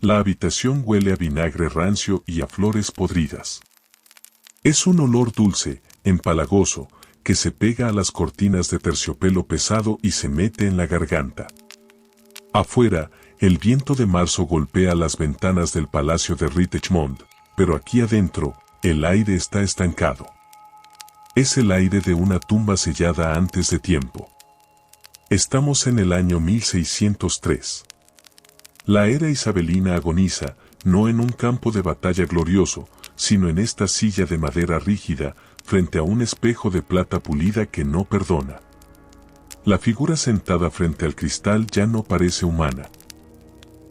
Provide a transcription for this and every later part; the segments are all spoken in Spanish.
La habitación huele a vinagre rancio y a flores podridas. Es un olor dulce, empalagoso, que se pega a las cortinas de terciopelo pesado y se mete en la garganta. Afuera, el viento de marzo golpea las ventanas del palacio de Richmond, pero aquí adentro, el aire está estancado. Es el aire de una tumba sellada antes de tiempo. Estamos en el año 1603. La era isabelina agoniza, no en un campo de batalla glorioso, sino en esta silla de madera rígida, frente a un espejo de plata pulida que no perdona. La figura sentada frente al cristal ya no parece humana.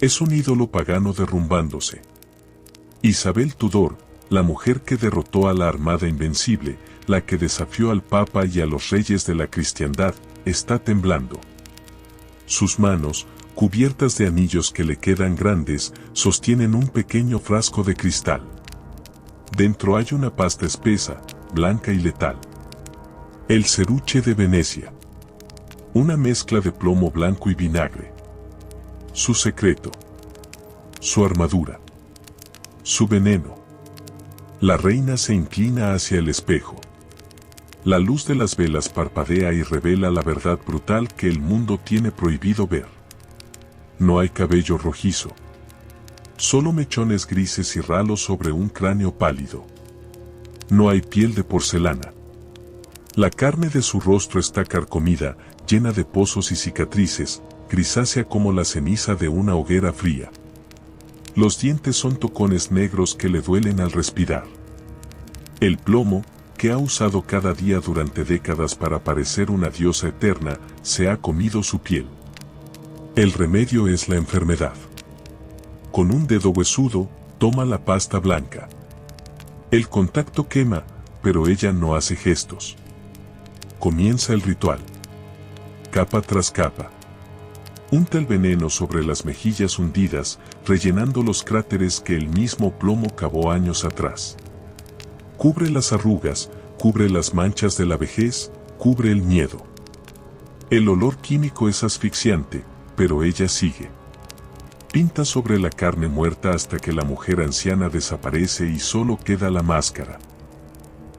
Es un ídolo pagano derrumbándose. Isabel Tudor, la mujer que derrotó a la Armada Invencible, la que desafió al Papa y a los reyes de la cristiandad, está temblando. Sus manos, cubiertas de anillos que le quedan grandes, sostienen un pequeño frasco de cristal. Dentro hay una pasta espesa, blanca y letal. El ceruche de Venecia. Una mezcla de plomo blanco y vinagre. Su secreto. Su armadura. Su veneno. La reina se inclina hacia el espejo. La luz de las velas parpadea y revela la verdad brutal que el mundo tiene prohibido ver. No hay cabello rojizo. Solo mechones grises y ralos sobre un cráneo pálido. No hay piel de porcelana. La carne de su rostro está carcomida, llena de pozos y cicatrices, grisácea como la ceniza de una hoguera fría. Los dientes son tocones negros que le duelen al respirar. El plomo, que ha usado cada día durante décadas para parecer una diosa eterna, se ha comido su piel. El remedio es la enfermedad. Con un dedo huesudo, toma la pasta blanca. El contacto quema, pero ella no hace gestos. Comienza el ritual. Capa tras capa. Unta el veneno sobre las mejillas hundidas, rellenando los cráteres que el mismo plomo cavó años atrás. Cubre las arrugas, cubre las manchas de la vejez, cubre el miedo. El olor químico es asfixiante, pero ella sigue. Pinta sobre la carne muerta hasta que la mujer anciana desaparece y solo queda la máscara.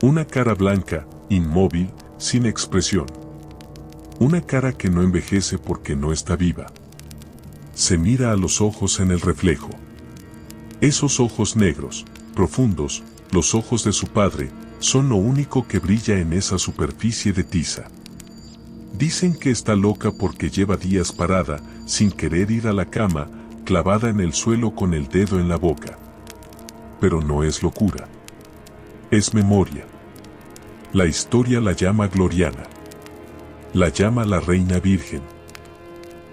Una cara blanca, inmóvil, sin expresión. Una cara que no envejece porque no está viva. Se mira a los ojos en el reflejo. Esos ojos negros, profundos, los ojos de su padre, son lo único que brilla en esa superficie de tiza. Dicen que está loca porque lleva días parada, sin querer ir a la cama, clavada en el suelo con el dedo en la boca. Pero no es locura. Es memoria. La historia la llama Gloriana. La llama la Reina Virgen.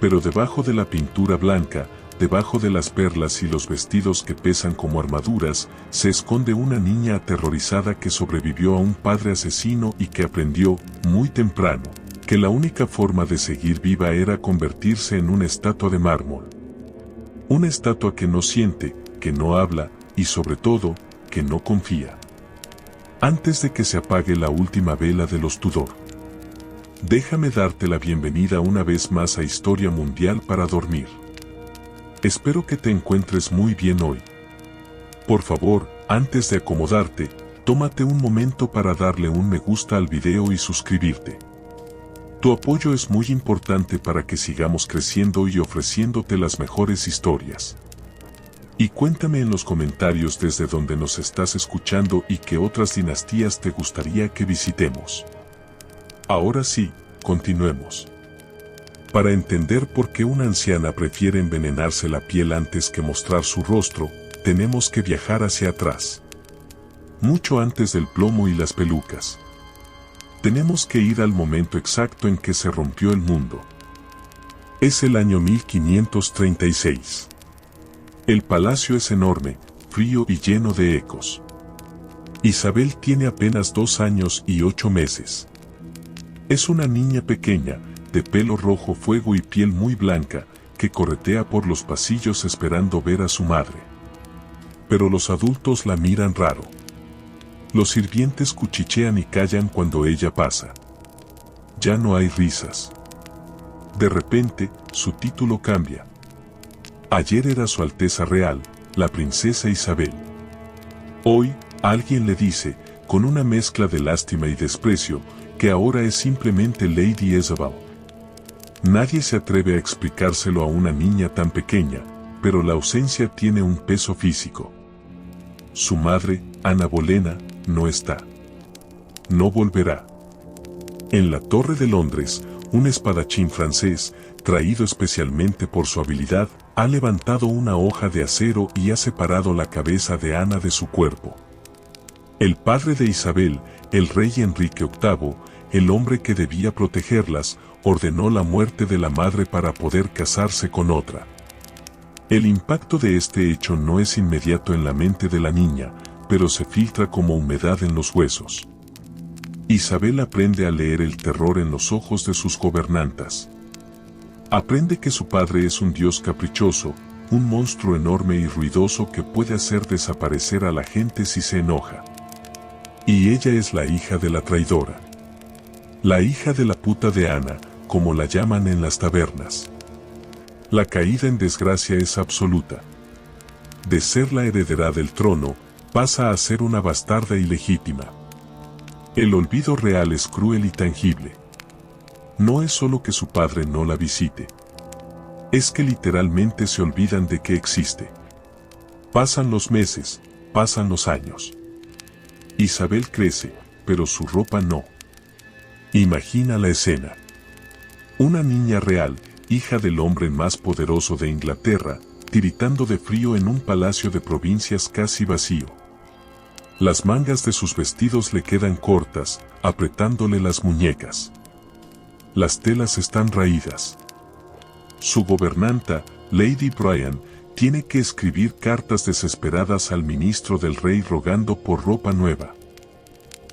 Pero debajo de la pintura blanca, debajo de las perlas y los vestidos que pesan como armaduras, se esconde una niña aterrorizada que sobrevivió a un padre asesino y que aprendió, muy temprano, que la única forma de seguir viva era convertirse en una estatua de mármol. Una estatua que no siente, que no habla, y sobre todo, que no confía. Antes de que se apague la última vela de los Tudor, déjame darte la bienvenida una vez más a Historia Mundial para dormir. Espero que te encuentres muy bien hoy. Por favor, antes de acomodarte, tómate un momento para darle un me gusta al video y suscribirte. Tu apoyo es muy importante para que sigamos creciendo y ofreciéndote las mejores historias. Y cuéntame en los comentarios desde donde nos estás escuchando y qué otras dinastías te gustaría que visitemos. Ahora sí, continuemos. Para entender por qué una anciana prefiere envenenarse la piel antes que mostrar su rostro, tenemos que viajar hacia atrás. Mucho antes del plomo y las pelucas. Tenemos que ir al momento exacto en que se rompió el mundo. Es el año 1536. El palacio es enorme, frío y lleno de ecos. Isabel tiene apenas 2 años y 8 meses. Es una niña pequeña, de pelo rojo fuego y piel muy blanca, que corretea por los pasillos esperando ver a su madre. Pero los adultos la miran raro. Los sirvientes cuchichean y callan cuando ella pasa. Ya no hay risas. De repente, su título cambia. Ayer era Su Alteza Real, la princesa Isabel. Hoy, alguien le dice, con una mezcla de lástima y desprecio, que ahora es simplemente Lady Isabel. Nadie se atreve a explicárselo a una niña tan pequeña, pero la ausencia tiene un peso físico. Su madre, Ana Bolena, no está. No volverá. En la Torre de Londres, un espadachín francés, traído especialmente por su habilidad, ha levantado una hoja de acero y ha separado la cabeza de Ana de su cuerpo. El padre de Isabel, el rey Enrique VIII, el hombre que debía protegerlas, ordenó la muerte de la madre para poder casarse con otra. El impacto de este hecho no es inmediato en la mente de la niña, pero se filtra como humedad en los huesos. Isabel aprende a leer el terror en los ojos de sus gobernantas. Aprende que su padre es un dios caprichoso, un monstruo enorme y ruidoso que puede hacer desaparecer a la gente si se enoja. Y ella es la hija de la traidora. La hija de la puta de Ana, como la llaman en las tabernas. La caída en desgracia es absoluta. De ser la heredera del trono, pasa a ser una bastarda ilegítima. El olvido real es cruel y tangible. No es solo que su padre no la visite. Es que literalmente se olvidan de que existe. Pasan los meses, pasan los años. Isabel crece, pero su ropa no. Imagina la escena. Una niña real, hija del hombre más poderoso de Inglaterra, tiritando de frío en un palacio de provincias casi vacío. Las mangas de sus vestidos le quedan cortas, apretándole las muñecas. Las telas están raídas. Su gobernanta, Lady Bryan, tiene que escribir cartas desesperadas al ministro del rey rogando por ropa nueva.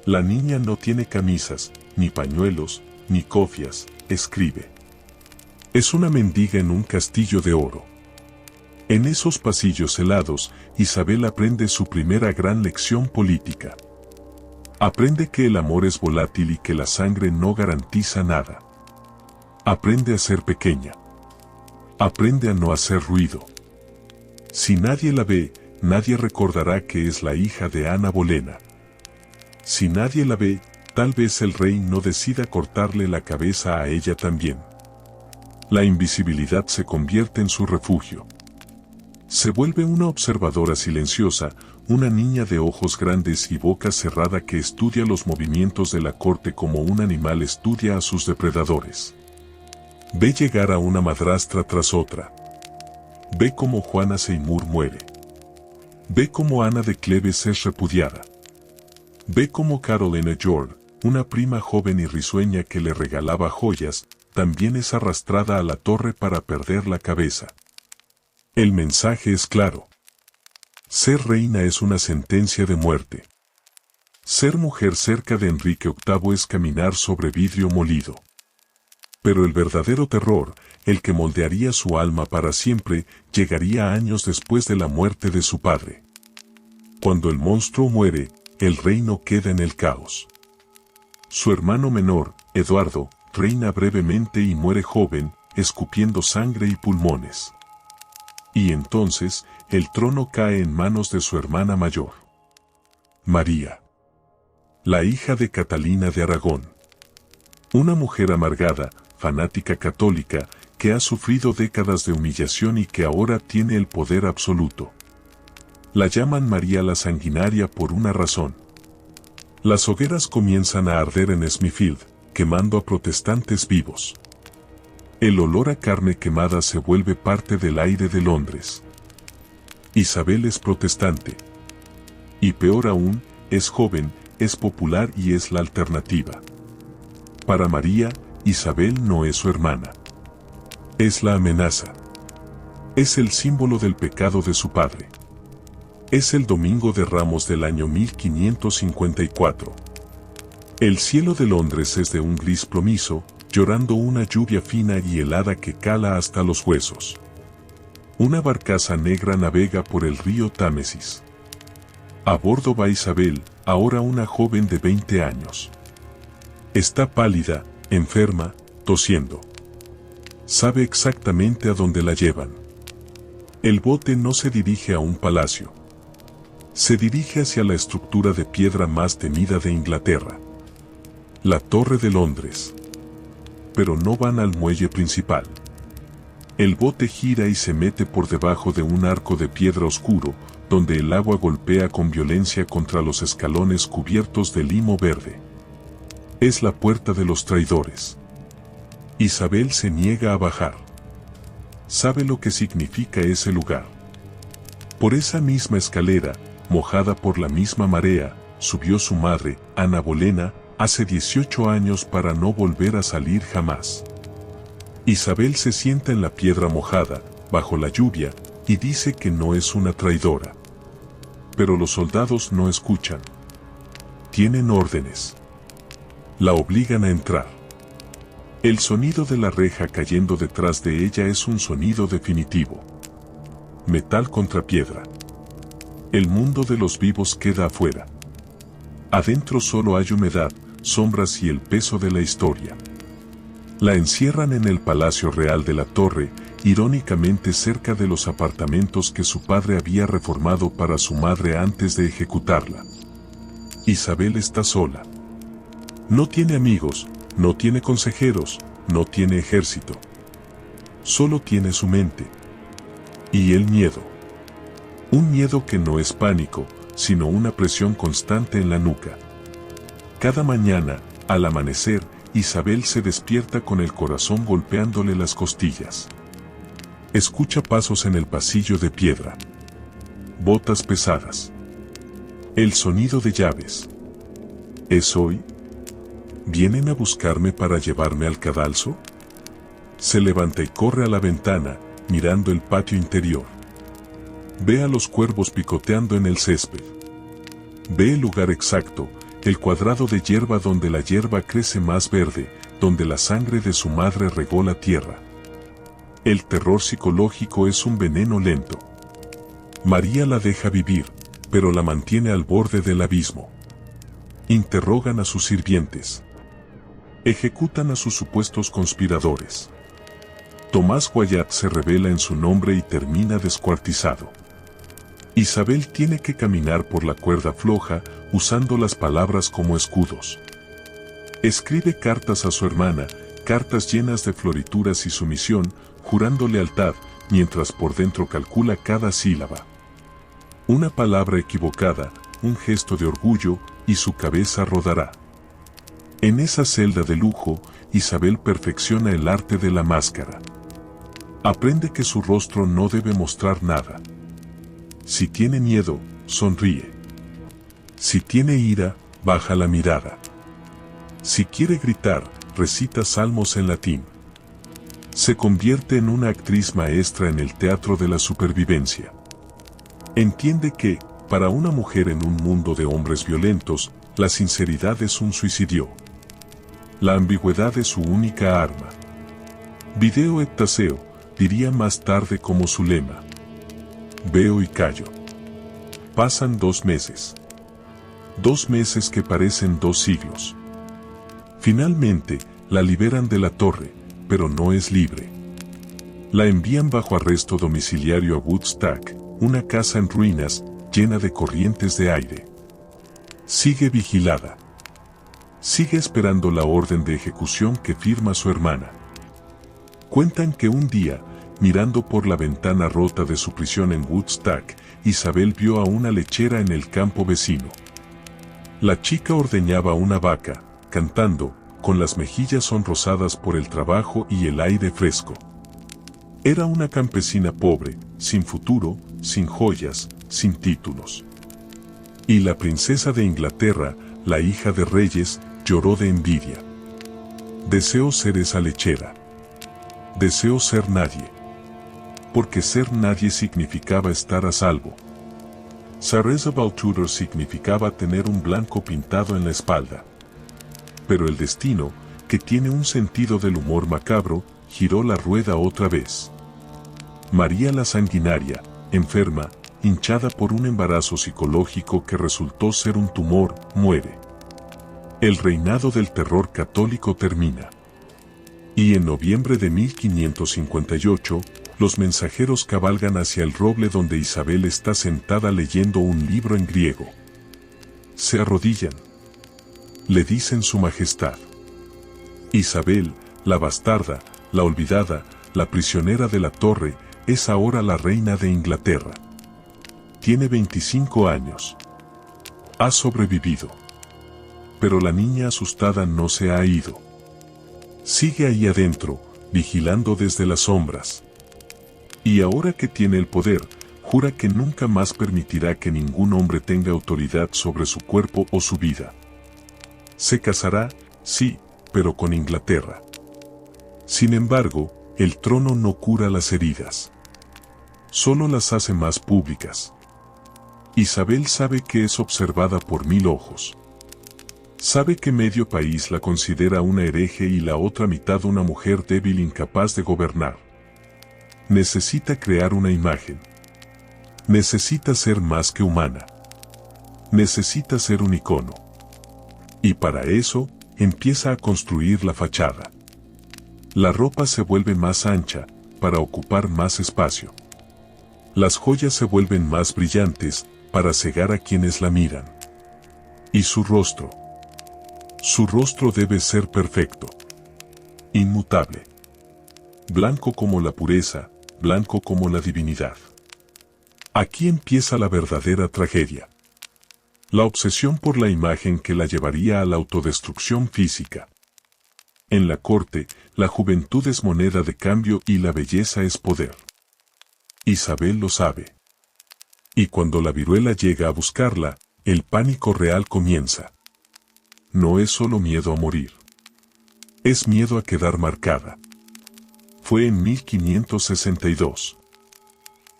La niña no tiene camisas, ni pañuelos, ni cofias, escribe. Es una mendiga en un castillo de oro. En esos pasillos helados, Isabel aprende su primera gran lección política. Aprende que el amor es volátil y que la sangre no garantiza nada. Aprende a ser pequeña. Aprende a no hacer ruido. Si nadie la ve, nadie recordará que es la hija de Ana Bolena. Si nadie la ve, tal vez el rey no decida cortarle la cabeza a ella también. La invisibilidad se convierte en su refugio. Se vuelve una observadora silenciosa, una niña de ojos grandes y boca cerrada que estudia los movimientos de la corte como un animal estudia a sus depredadores. Ve llegar a una madrastra tras otra. Ve cómo Juana Seymour muere. Ve cómo Ana de Cleves es repudiada. Ve cómo Carolina York, una prima joven y risueña que le regalaba joyas, también es arrastrada a la torre para perder la cabeza. El mensaje es claro. Ser reina es una sentencia de muerte. Ser mujer cerca de Enrique VIII es caminar sobre vidrio molido. Pero el verdadero terror, el que moldearía su alma para siempre, llegaría años después de la muerte de su padre. Cuando el monstruo muere, el reino queda en el caos. Su hermano menor, Eduardo, reina brevemente y muere joven, escupiendo sangre y pulmones. Y entonces, el trono cae en manos de su hermana mayor, María, la hija de Catalina de Aragón. Una mujer amargada, fanática católica, que ha sufrido décadas de humillación y que ahora tiene el poder absoluto. La llaman María la Sanguinaria por una razón. Las hogueras comienzan a arder en Smithfield, quemando a protestantes vivos. El olor a carne quemada se vuelve parte del aire de Londres. Isabel es protestante. Y peor aún, es joven, es popular y es la alternativa. Para María, Isabel no es su hermana. Es la amenaza. Es el símbolo del pecado de su padre. Es el Domingo de Ramos del año 1554. El cielo de Londres es de un gris plomizo, llorando una lluvia fina y helada que cala hasta los huesos. Una barcaza negra navega por el río Támesis. A bordo va Isabel, ahora una joven de 20 años. Está pálida, enferma, tosiendo. Sabe exactamente a dónde la llevan. El bote no se dirige a un palacio. Se dirige hacia la estructura de piedra más temida de Inglaterra, la Torre de Londres. Pero no van al muelle principal. El bote gira y se mete por debajo de un arco de piedra oscuro, donde el agua golpea con violencia contra los escalones cubiertos de limo verde. Es la puerta de los traidores. Isabel se niega a bajar. Sabe lo que significa ese lugar. Por esa misma escalera, mojada por la misma marea, subió su madre, Ana Bolena, hace 18 años para no volver a salir jamás. Isabel se sienta en la piedra mojada, bajo la lluvia, y dice que no es una traidora. Pero los soldados no escuchan. Tienen órdenes. La obligan a entrar. El sonido de la reja cayendo detrás de ella es un sonido definitivo. Metal contra piedra. El mundo de los vivos queda afuera. Adentro solo hay humedad, sombras y el peso de la historia. La encierran en el Palacio Real de la Torre, irónicamente cerca de los apartamentos que su padre había reformado para su madre antes de ejecutarla. Isabel está sola. No tiene amigos, no tiene consejeros, no tiene ejército. Solo tiene su mente. Y el miedo. Un miedo que no es pánico, sino una presión constante en la nuca. Cada mañana, al amanecer, Isabel se despierta con el corazón golpeándole las costillas. Escucha pasos en el pasillo de piedra. Botas pesadas. El sonido de llaves. ¿Es hoy? ¿Vienen a buscarme para llevarme al cadalso? Se levanta y corre a la ventana, mirando el patio interior. Ve a los cuervos picoteando en el césped. Ve el lugar exacto, el cuadrado de hierba donde la hierba crece más verde, donde la sangre de su madre regó la tierra. El terror psicológico es un veneno lento. María la deja vivir, pero la mantiene al borde del abismo. Interrogan a sus sirvientes. Ejecutan a sus supuestos conspiradores. Tomás Wyatt se revela en su nombre y termina descuartizado. Isabel tiene que caminar por la cuerda floja, usando las palabras como escudos. Escribe cartas a su hermana, cartas llenas de florituras y sumisión, jurando lealtad, mientras por dentro calcula cada sílaba. Una palabra equivocada, un gesto de orgullo, y su cabeza rodará. En esa celda de lujo, Isabel perfecciona el arte de la máscara. Aprende que su rostro no debe mostrar nada. Si tiene miedo, sonríe. Si tiene ira, baja la mirada. Si quiere gritar, recita salmos en latín. Se convierte en una actriz maestra en el teatro de la supervivencia. Entiende que, para una mujer en un mundo de hombres violentos, la sinceridad es un suicidio. La ambigüedad es su única arma. Video et taceo, diría más tarde como su lema. Veo y callo. Pasan 2 meses. 2 meses que parecen 2 siglos. Finalmente, la liberan de la torre, pero no es libre. La envían bajo arresto domiciliario a Woodstock, una casa en ruinas, llena de corrientes de aire. Sigue vigilada. Sigue esperando la orden de ejecución que firma su hermana. Cuentan que un día, mirando por la ventana rota de su prisión en Woodstock, Isabel vio a una lechera en el campo vecino. La chica ordeñaba una vaca, cantando, con las mejillas sonrosadas por el trabajo y el aire fresco. Era una campesina pobre, sin futuro, sin joyas, sin títulos. Y la princesa de Inglaterra, la hija de reyes, lloró de envidia. Deseo ser esa lechera. Deseo ser nadie. Porque ser nadie significaba estar a salvo. Sir Isabel Tudor significaba tener un blanco pintado en la espalda. Pero el destino, que tiene un sentido del humor macabro, giró la rueda otra vez. María la sanguinaria, enferma, hinchada por un embarazo psicológico que resultó ser un tumor, muere. El reinado del terror católico termina. Y en noviembre de 1558, Los mensajeros cabalgan hacia el roble donde Isabel está sentada leyendo un libro en griego. Se arrodillan. Le dicen su majestad. Isabel, la bastarda, la olvidada, la prisionera de la torre, es ahora la reina de Inglaterra. Tiene 25 años. Ha sobrevivido. Pero la niña asustada no se ha ido. Sigue ahí adentro, vigilando desde las sombras. Y ahora que tiene el poder, jura que nunca más permitirá que ningún hombre tenga autoridad sobre su cuerpo o su vida. Se casará, sí, pero con Inglaterra. Sin embargo, el trono no cura las heridas. Solo las hace más públicas. Isabel sabe que es observada por 1000 ojos. Sabe que medio país la considera una hereje y la otra mitad una mujer débil incapaz de gobernar. Necesita crear una imagen. Necesita ser más que humana. Necesita ser un icono. Y para eso, empieza a construir la fachada. La ropa se vuelve más ancha, para ocupar más espacio. Las joyas se vuelven más brillantes, para cegar a quienes la miran. Y su rostro. Su rostro debe ser perfecto. Inmutable. Blanco como la pureza, blanco como la divinidad. Aquí empieza la verdadera tragedia. La obsesión por la imagen que la llevaría a la autodestrucción física. En la corte, la juventud es moneda de cambio y la belleza es poder. Isabel lo sabe. Y cuando la viruela llega a buscarla, el pánico real comienza. No es solo miedo a morir. Es miedo a quedar marcada. Fue en 1562.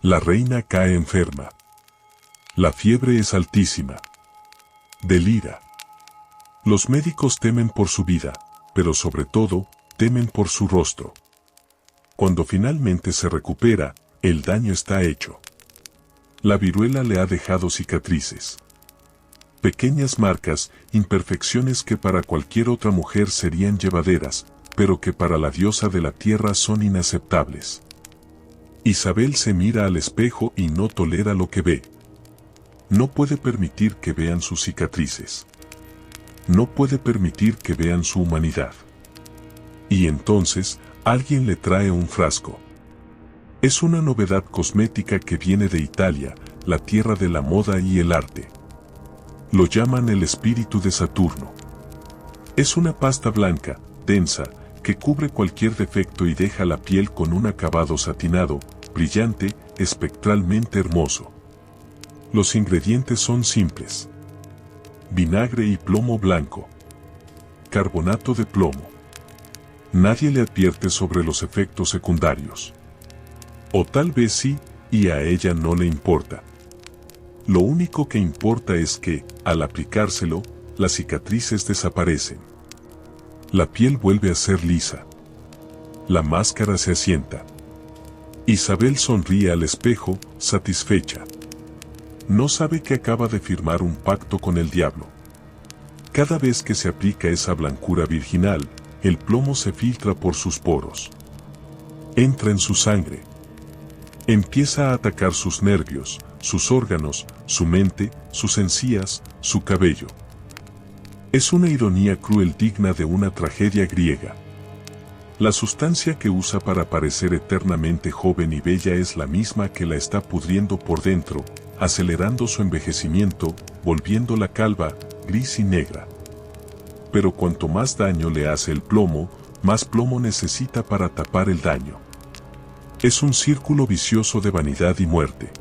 La reina cae enferma. La fiebre es altísima. Delira. Los médicos temen por su vida, pero sobre todo, temen por su rostro. Cuando finalmente se recupera, el daño está hecho. La viruela le ha dejado cicatrices. Pequeñas marcas, imperfecciones que para cualquier otra mujer serían llevaderas, pero que para la diosa de la tierra son inaceptables. Isabel se mira al espejo y no tolera lo que ve. No puede permitir que vean sus cicatrices. No puede permitir que vean su humanidad. Y entonces, alguien le trae un frasco. Es una novedad cosmética que viene de Italia, la tierra de la moda y el arte. Lo llaman el espíritu de Saturno. Es una pasta blanca, densa, que cubre cualquier defecto y deja la piel con un acabado satinado, brillante, espectralmente hermoso. Los ingredientes son simples. Vinagre y plomo blanco. Carbonato de plomo. Nadie le advierte sobre los efectos secundarios. O tal vez sí, y a ella no le importa. Lo único que importa es que, al aplicárselo, las cicatrices desaparecen. La piel vuelve a ser lisa. La máscara se asienta. Isabel sonríe al espejo, satisfecha. No sabe que acaba de firmar un pacto con el diablo. Cada vez que se aplica esa blancura virginal, el plomo se filtra por sus poros. Entra en su sangre. Empieza a atacar sus nervios, sus órganos, su mente, sus encías, su cabello. Es una ironía cruel digna de una tragedia griega. La sustancia que usa para parecer eternamente joven y bella es la misma que la está pudriendo por dentro, acelerando su envejecimiento, volviéndola calva, gris y negra. Pero cuanto más daño le hace el plomo, más plomo necesita para tapar el daño. Es un círculo vicioso de vanidad y muerte.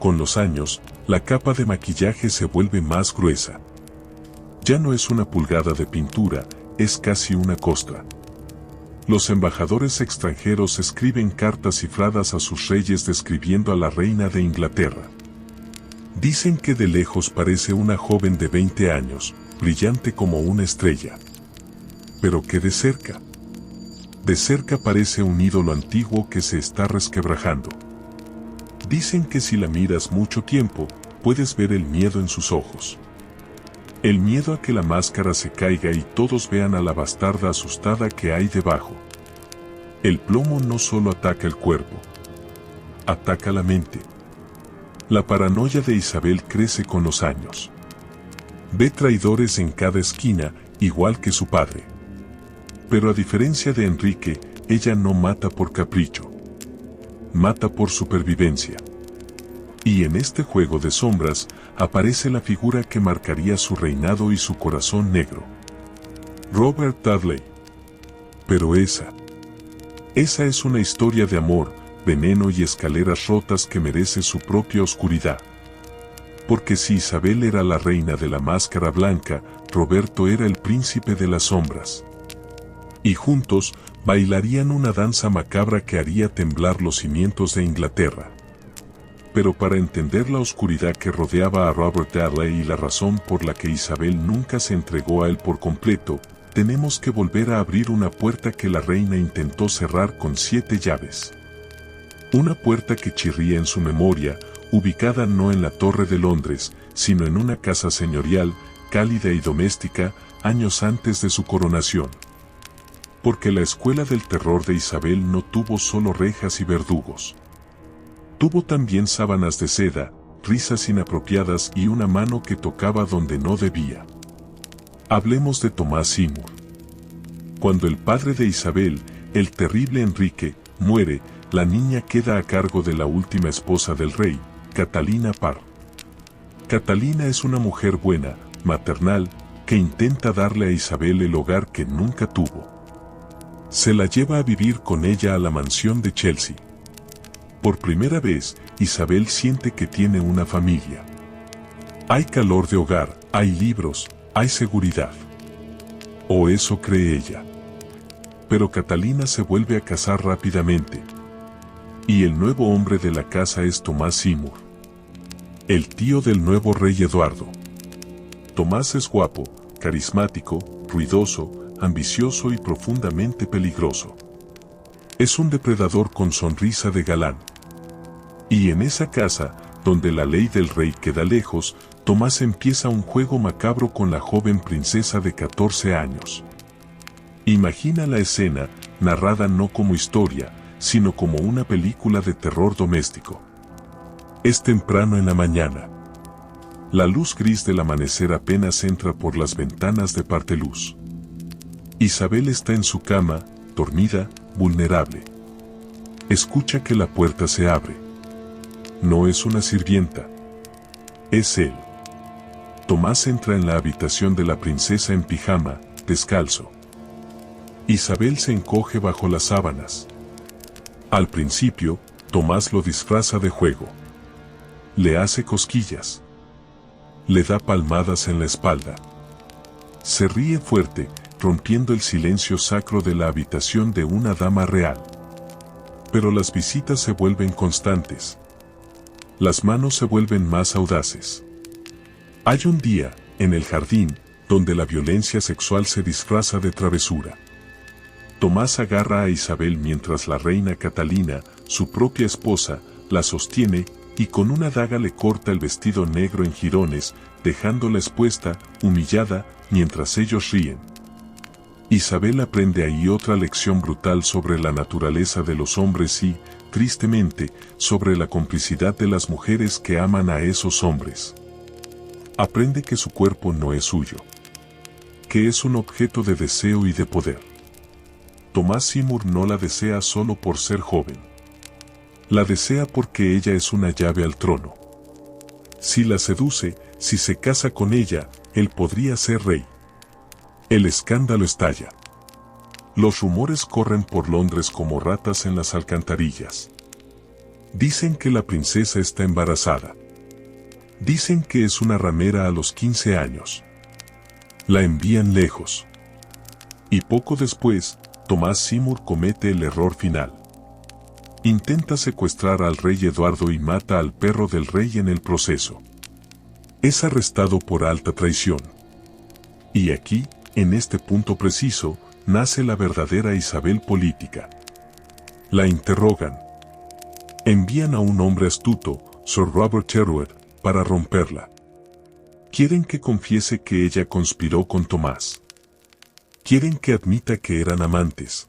Con los años, la capa de maquillaje se vuelve más gruesa. Ya no es una pulgada de pintura, es casi una costra. Los embajadores extranjeros escriben cartas cifradas a sus reyes describiendo a la reina de Inglaterra. Dicen que de lejos parece una joven de 20 años, brillante como una estrella. Pero que de cerca parece un ídolo antiguo que se está resquebrajando. Dicen que si la miras mucho tiempo, puedes ver el miedo en sus ojos. El miedo a que la máscara se caiga y todos vean a la bastarda asustada que hay debajo. El plomo no solo ataca el cuerpo, ataca la mente. La paranoia de Isabel crece con los años. Ve traidores en cada esquina, igual que su padre. Pero a diferencia de Enrique, ella no mata por capricho. Mata por supervivencia. Y en este juego de sombras, aparece la figura que marcaría su reinado y su corazón negro. Robert Dudley. Pero esa es una historia de amor, veneno y escaleras rotas que merece su propia oscuridad. Porque si Isabel era la reina de la máscara blanca, Roberto era el príncipe de las sombras. Y juntos, bailarían una danza macabra que haría temblar los cimientos de Inglaterra. Pero para entender la oscuridad que rodeaba a Robert Dudley y la razón por la que Isabel nunca se entregó a él por completo, tenemos que volver a abrir una puerta que la reina intentó cerrar con 7 llaves. Una puerta que chirría en su memoria, ubicada no en la Torre de Londres, sino en una casa señorial, cálida y doméstica, años antes de su coronación. Porque la escuela del terror de Isabel no tuvo solo rejas y verdugos. Tuvo también sábanas de seda, risas inapropiadas y una mano que tocaba donde no debía. Hablemos de Thomas Seymour. Cuando el padre de Isabel, el terrible Enrique, muere, la niña queda a cargo de la última esposa del rey, Catalina Parr. Catalina es una mujer buena, maternal, que intenta darle a Isabel el hogar que nunca tuvo. Se la lleva a vivir con ella a la mansión de Chelsea. Por primera vez, Isabel siente que tiene una familia. Hay calor de hogar, hay libros, hay seguridad. O eso cree ella. Pero Catalina se vuelve a casar rápidamente. Y el nuevo hombre de la casa es Thomas Seymour, el tío del nuevo rey Eduardo. Thomas es guapo, carismático, ruidoso, ambicioso y profundamente peligroso. Es un depredador con sonrisa de galán. Y en esa casa, donde la ley del rey queda lejos, Thomas empieza un juego macabro con la joven princesa de 14 años. Imagina la escena, narrada no como historia, sino como una película de terror doméstico. Es temprano en la mañana. La luz gris del amanecer apenas entra por las ventanas de parteluz. Isabel está en su cama, dormida, vulnerable. Escucha que la puerta se abre. No es una sirvienta. Es él. Tomás entra en la habitación de la princesa en pijama, descalzo. Isabel se encoge bajo las sábanas. Al principio, Tomás lo disfraza de juego. Le hace cosquillas. Le da palmadas en la espalda. Se ríe fuerte, rompiendo el silencio sacro de la habitación de una dama real. Pero las visitas se vuelven constantes. Las manos se vuelven más audaces. Hay un día, en el jardín, donde la violencia sexual se disfraza de travesura. Tomás agarra a Isabel mientras la reina Catalina, su propia esposa, la sostiene y con una daga le corta el vestido negro en jirones, dejándola expuesta, humillada, mientras ellos ríen. Isabel aprende ahí otra lección brutal sobre la naturaleza de los hombres y, tristemente, sobre la complicidad de las mujeres que aman a esos hombres. Aprende que su cuerpo no es suyo, que es un objeto de deseo y de poder. Thomas Seymour no la desea solo por ser joven. La desea porque ella es una llave al trono. Si la seduce, si se casa con ella, él podría ser rey. El escándalo estalla. Los rumores corren por Londres como ratas en las alcantarillas. Dicen que la princesa está embarazada. Dicen que es una ramera a los 15 años. La envían lejos. Y poco después, Thomas Seymour comete el error final. Intenta secuestrar al rey Eduardo y mata al perro del rey en el proceso. Es arrestado por alta traición. Y aquí, en este punto preciso, nace la verdadera Isabel política. La interrogan. Envían a un hombre astuto, Sir Robert Sherwood, para romperla. Quieren que confiese que ella conspiró con Tomás. Quieren que admita que eran amantes.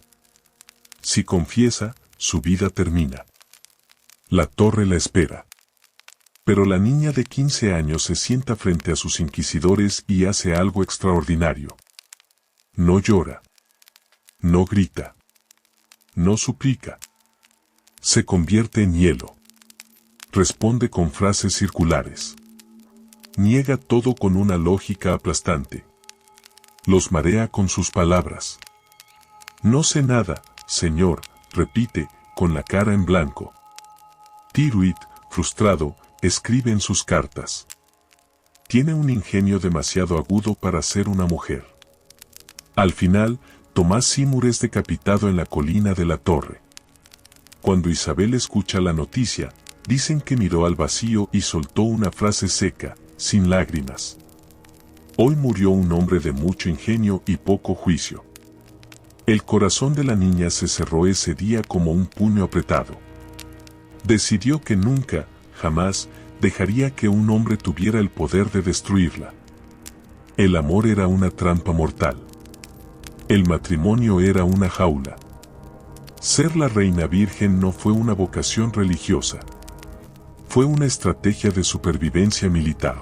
Si confiesa, su vida termina. La torre la espera. Pero la niña de 15 años se sienta frente a sus inquisidores y hace algo extraordinario. No llora. No grita. No suplica. Se convierte en hielo. Responde con frases circulares. Niega todo con una lógica aplastante. Los marea con sus palabras. No sé nada, señor, repite, con la cara en blanco. Tyrwhitt, frustrado, escribe en sus cartas. Tiene un ingenio demasiado agudo para ser una mujer. Al final, Tomás Seymour es decapitado en la colina de la torre. Cuando Isabel escucha la noticia, dicen que miró al vacío y soltó una frase seca, sin lágrimas. Hoy murió un hombre de mucho ingenio y poco juicio. El corazón de la niña se cerró ese día como un puño apretado. Decidió que nunca, jamás, dejaría que un hombre tuviera el poder de destruirla. El amor era una trampa mortal. El matrimonio era una jaula. Ser la reina virgen no fue una vocación religiosa. Fue una estrategia de supervivencia militar.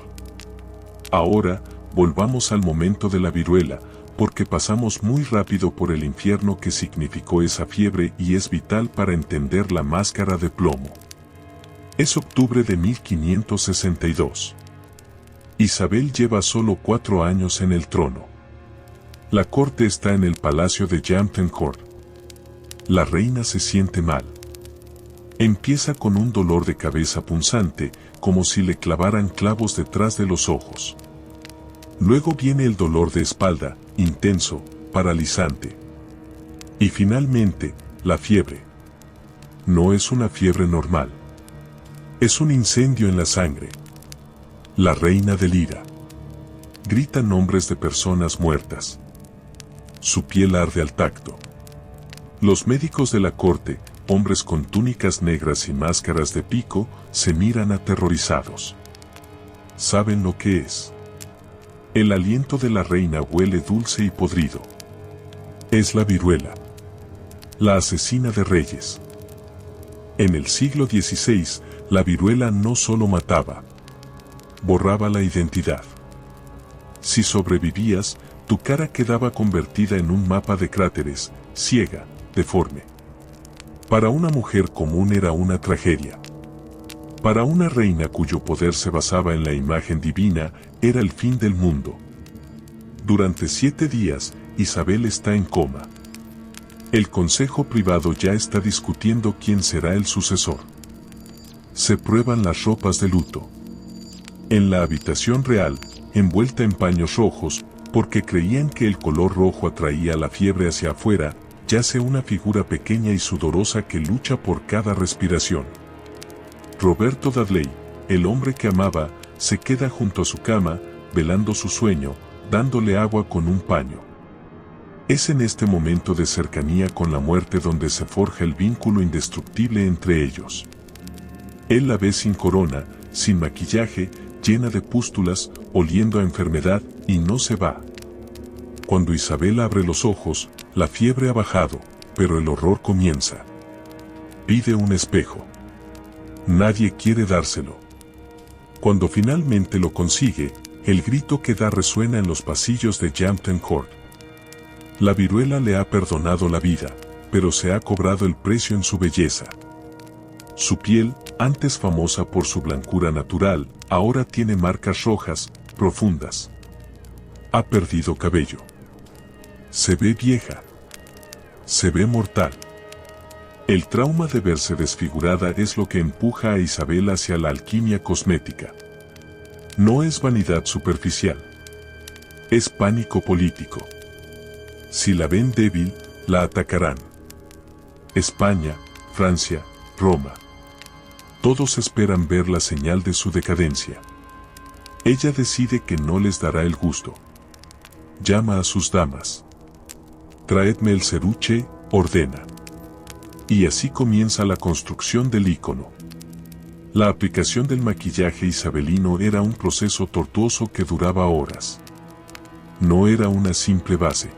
Ahora, volvamos al momento de la viruela, porque pasamos muy rápido por el infierno que significó esa fiebre y es vital para entender la máscara de plomo. Es octubre de 1562. Isabel lleva solo 4 años en el trono. La corte está en el palacio de Hampton Court. La reina se siente mal. Empieza con un dolor de cabeza punzante, como si le clavaran clavos detrás de los ojos. Luego viene el dolor de espalda, intenso, paralizante. Y finalmente, la fiebre. No es una fiebre normal. Es un incendio en la sangre. La reina delira. Grita nombres de personas muertas. Su piel arde al tacto. Los médicos de la corte, hombres con túnicas negras y máscaras de pico, se miran aterrorizados. ¿Saben lo que es? El aliento de la reina huele dulce y podrido. Es la viruela. La asesina de reyes. En el siglo XVI, la viruela no solo mataba, borraba la identidad. Si sobrevivías, tu cara quedaba convertida en un mapa de cráteres, ciega, deforme. Para una mujer común era una tragedia. Para una reina cuyo poder se basaba en la imagen divina, era el fin del mundo. Durante 7 días, Isabel está en coma. El consejo privado ya está discutiendo quién será el sucesor. Se prueban las ropas de luto. En la habitación real, envuelta en paños rojos, porque creían que el color rojo atraía la fiebre hacia afuera, yace una figura pequeña y sudorosa que lucha por cada respiración. Roberto Dudley, el hombre que amaba, se queda junto a su cama, velando su sueño, dándole agua con un paño. Es en este momento de cercanía con la muerte donde se forja el vínculo indestructible entre ellos. Él la ve sin corona, sin maquillaje, llena de pústulas, oliendo a enfermedad, y no se va. Cuando Isabel abre los ojos, la fiebre ha bajado, pero el horror comienza. Pide un espejo. Nadie quiere dárselo. Cuando finalmente lo consigue, el grito que da resuena en los pasillos de Hampton Court. La viruela le ha perdonado la vida, pero se ha cobrado el precio en su belleza. Su piel, antes famosa por su blancura natural, ahora tiene marcas rojas, profundas. Ha perdido cabello. Se ve vieja. Se ve mortal. El trauma de verse desfigurada es lo que empuja a Isabel hacia la alquimia cosmética. No es vanidad superficial. Es pánico político. Si la ven débil, la atacarán. España, Francia, Roma. Todos esperan ver la señal de su decadencia. Ella decide que no les dará el gusto. Llama a sus damas. Traedme el ceruche, ordena. Y así comienza la construcción del ícono. La aplicación del maquillaje isabelino era un proceso tortuoso que duraba horas. No era una simple base.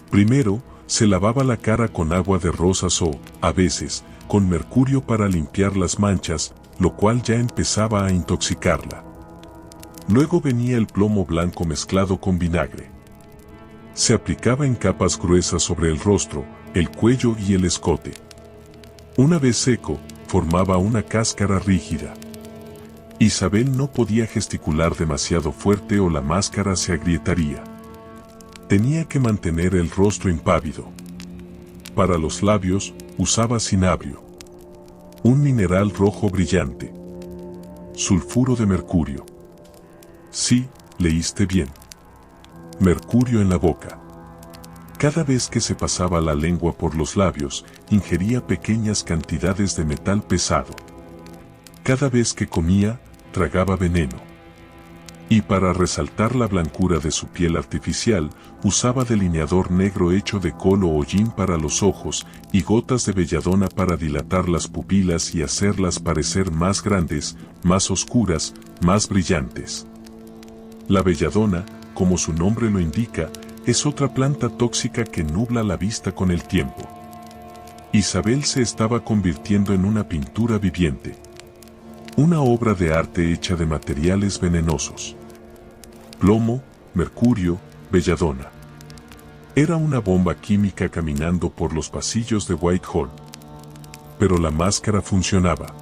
Primero, se lavaba la cara con agua de rosas o, a veces, con mercurio para limpiar las manchas, lo cual ya empezaba a intoxicarla. Luego venía el plomo blanco mezclado con vinagre. Se aplicaba en capas gruesas sobre el rostro, el cuello y el escote. Una vez seco, formaba una cáscara rígida. Isabel no podía gesticular demasiado fuerte o la máscara se agrietaría. Tenía que mantener el rostro impávido. Para los labios, usaba cinabrio, un mineral rojo brillante. Sulfuro de mercurio. Sí, leíste bien. Mercurio en la boca. Cada vez que se pasaba la lengua por los labios, ingería pequeñas cantidades de metal pesado. Cada vez que comía, tragaba veneno. Y para resaltar la blancura de su piel artificial, usaba delineador negro hecho de col o hollín para los ojos y gotas de belladona para dilatar las pupilas y hacerlas parecer más grandes, más oscuras, más brillantes. La belladona, como su nombre lo indica, es otra planta tóxica que nubla la vista con el tiempo. Isabel se estaba convirtiendo en una pintura viviente. Una obra de arte hecha de materiales venenosos. Plomo, mercurio, belladona. Era una bomba química caminando por los pasillos de Whitehall. Pero la máscara funcionaba.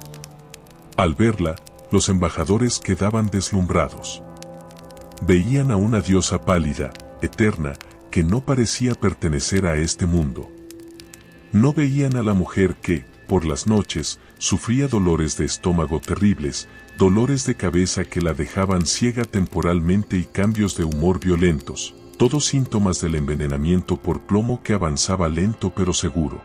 Al verla, los embajadores quedaban deslumbrados. Veían a una diosa pálida, eterna, que no parecía pertenecer a este mundo. No veían a la mujer que, por las noches, sufría dolores de estómago terribles, dolores de cabeza que la dejaban ciega temporalmente y cambios de humor violentos, todos síntomas del envenenamiento por plomo que avanzaba lento pero seguro.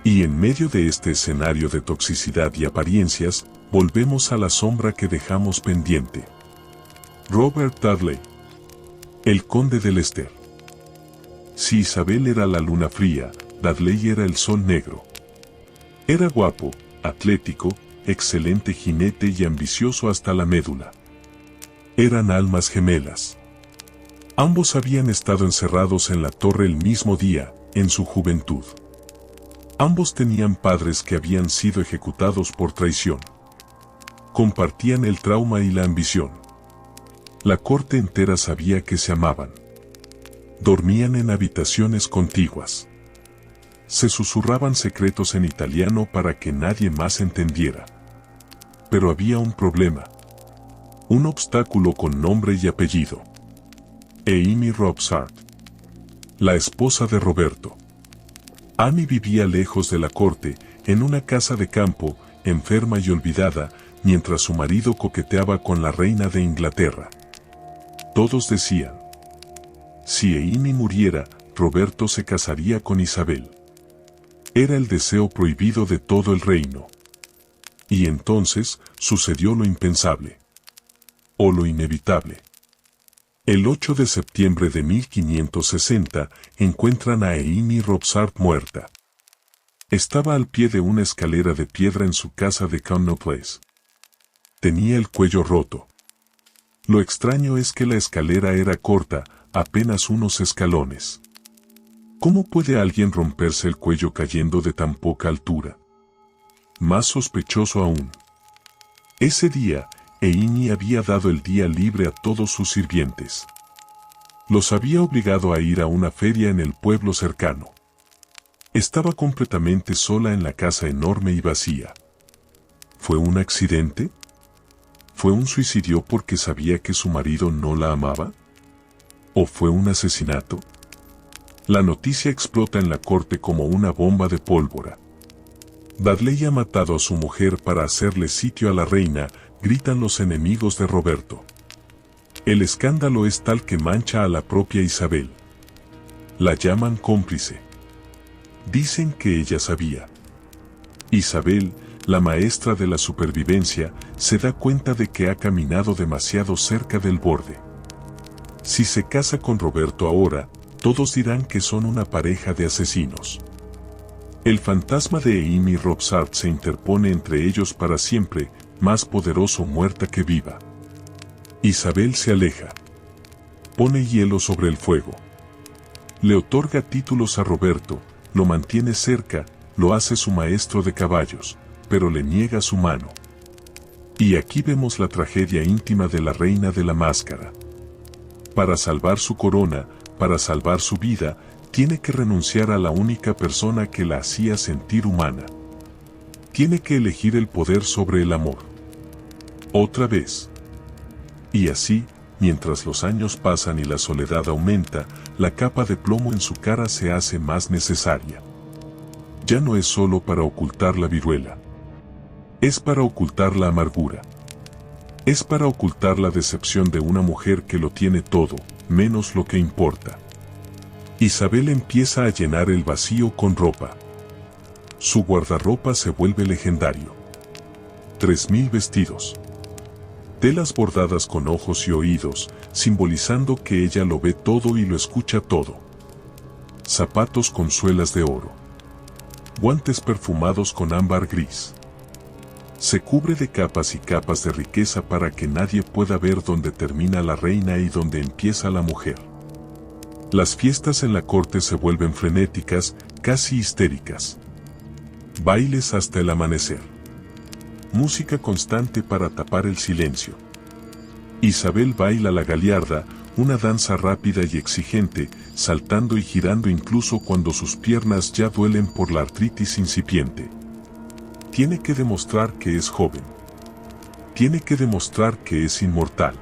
Y en medio de este escenario de toxicidad y apariencias, volvemos a la sombra que dejamos pendiente. Robert Dudley. El conde de Leicester. Si Isabel era la luna fría, Dudley era el sol negro. Era guapo, atlético, excelente jinete y ambicioso hasta la médula. Eran almas gemelas. Ambos habían estado encerrados en la torre el mismo día, en su juventud. Ambos tenían padres que habían sido ejecutados por traición. Compartían el trauma y la ambición. La corte entera sabía que se amaban. Dormían en habitaciones contiguas. Se susurraban secretos en italiano para que nadie más entendiera. Pero había un problema. Un obstáculo con nombre y apellido. Amy Robsart. La esposa de Roberto. Amy vivía lejos de la corte, en una casa de campo, enferma y olvidada, mientras su marido coqueteaba con la reina de Inglaterra. Todos decían: si Amy muriera, Roberto se casaría con Isabel. Era el deseo prohibido de todo el reino. Y entonces sucedió lo impensable. O lo inevitable. El 8 de septiembre de 1560 encuentran a Amy Robsart muerta. Estaba al pie de una escalera de piedra en su casa de Connaught Place. Tenía el cuello roto. Lo extraño es que la escalera era corta, apenas unos escalones. ¿Cómo puede alguien romperse el cuello cayendo de tan poca altura? Más sospechoso aún. Ese día, Amy había dado el día libre a todos sus sirvientes. Los había obligado a ir a una feria en el pueblo cercano. Estaba completamente sola en la casa enorme y vacía. ¿Fue un accidente? ¿Fue un suicidio porque sabía que su marido no la amaba? ¿O fue un asesinato? La noticia explota en la corte como una bomba de pólvora. Dudley ha matado a su mujer para hacerle sitio a la reina, gritan los enemigos de Roberto. El escándalo es tal que mancha a la propia Isabel. La llaman cómplice. Dicen que ella sabía. Isabel, la maestra de la supervivencia, se da cuenta de que ha caminado demasiado cerca del borde. Si se casa con Roberto ahora, todos dirán que son una pareja de asesinos. El fantasma de Amy Robsart se interpone entre ellos para siempre, más poderoso muerta que viva. Isabel se aleja. Pone hielo sobre el fuego. Le otorga títulos a Roberto, lo mantiene cerca, lo hace su maestro de caballos, pero le niega su mano. Y aquí vemos la tragedia íntima de la reina de la máscara. Para salvar su corona, para salvar su vida, tiene que renunciar a la única persona que la hacía sentir humana. Tiene que elegir el poder sobre el amor. Otra vez. Y así, mientras los años pasan y la soledad aumenta, la capa de plomo en su cara se hace más necesaria. Ya no es solo para ocultar la viruela. Es para ocultar la amargura. Es para ocultar la decepción de una mujer que lo tiene todo, menos lo que importa. Isabel empieza a llenar el vacío con ropa. Su guardarropa se vuelve legendario. 3000 vestidos. Telas bordadas con ojos y oídos, simbolizando que ella lo ve todo y lo escucha todo. Zapatos con suelas de oro. Guantes perfumados con ámbar gris. Se cubre de capas y capas de riqueza para que nadie pueda ver dónde termina la reina y dónde empieza la mujer. Las fiestas en la corte se vuelven frenéticas, casi histéricas. Bailes hasta el amanecer. Música constante para tapar el silencio. Isabel baila la gallarda, una danza rápida y exigente, saltando y girando incluso cuando sus piernas ya duelen por la artritis incipiente. Tiene que demostrar que es joven. Tiene que demostrar que es inmortal.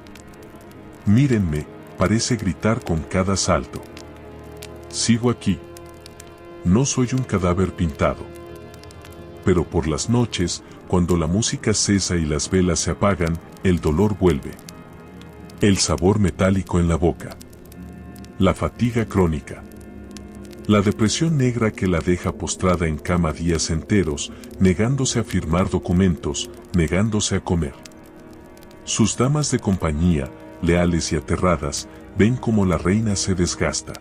Mírenme, parece gritar con cada salto. Sigo aquí. No soy un cadáver pintado. Pero por las noches, cuando la música cesa y las velas se apagan, el dolor vuelve. El sabor metálico en la boca. La fatiga crónica. La depresión negra que la deja postrada en cama días enteros, negándose a firmar documentos, negándose a comer. Sus damas de compañía, leales y aterradas, ven cómo la reina se desgasta.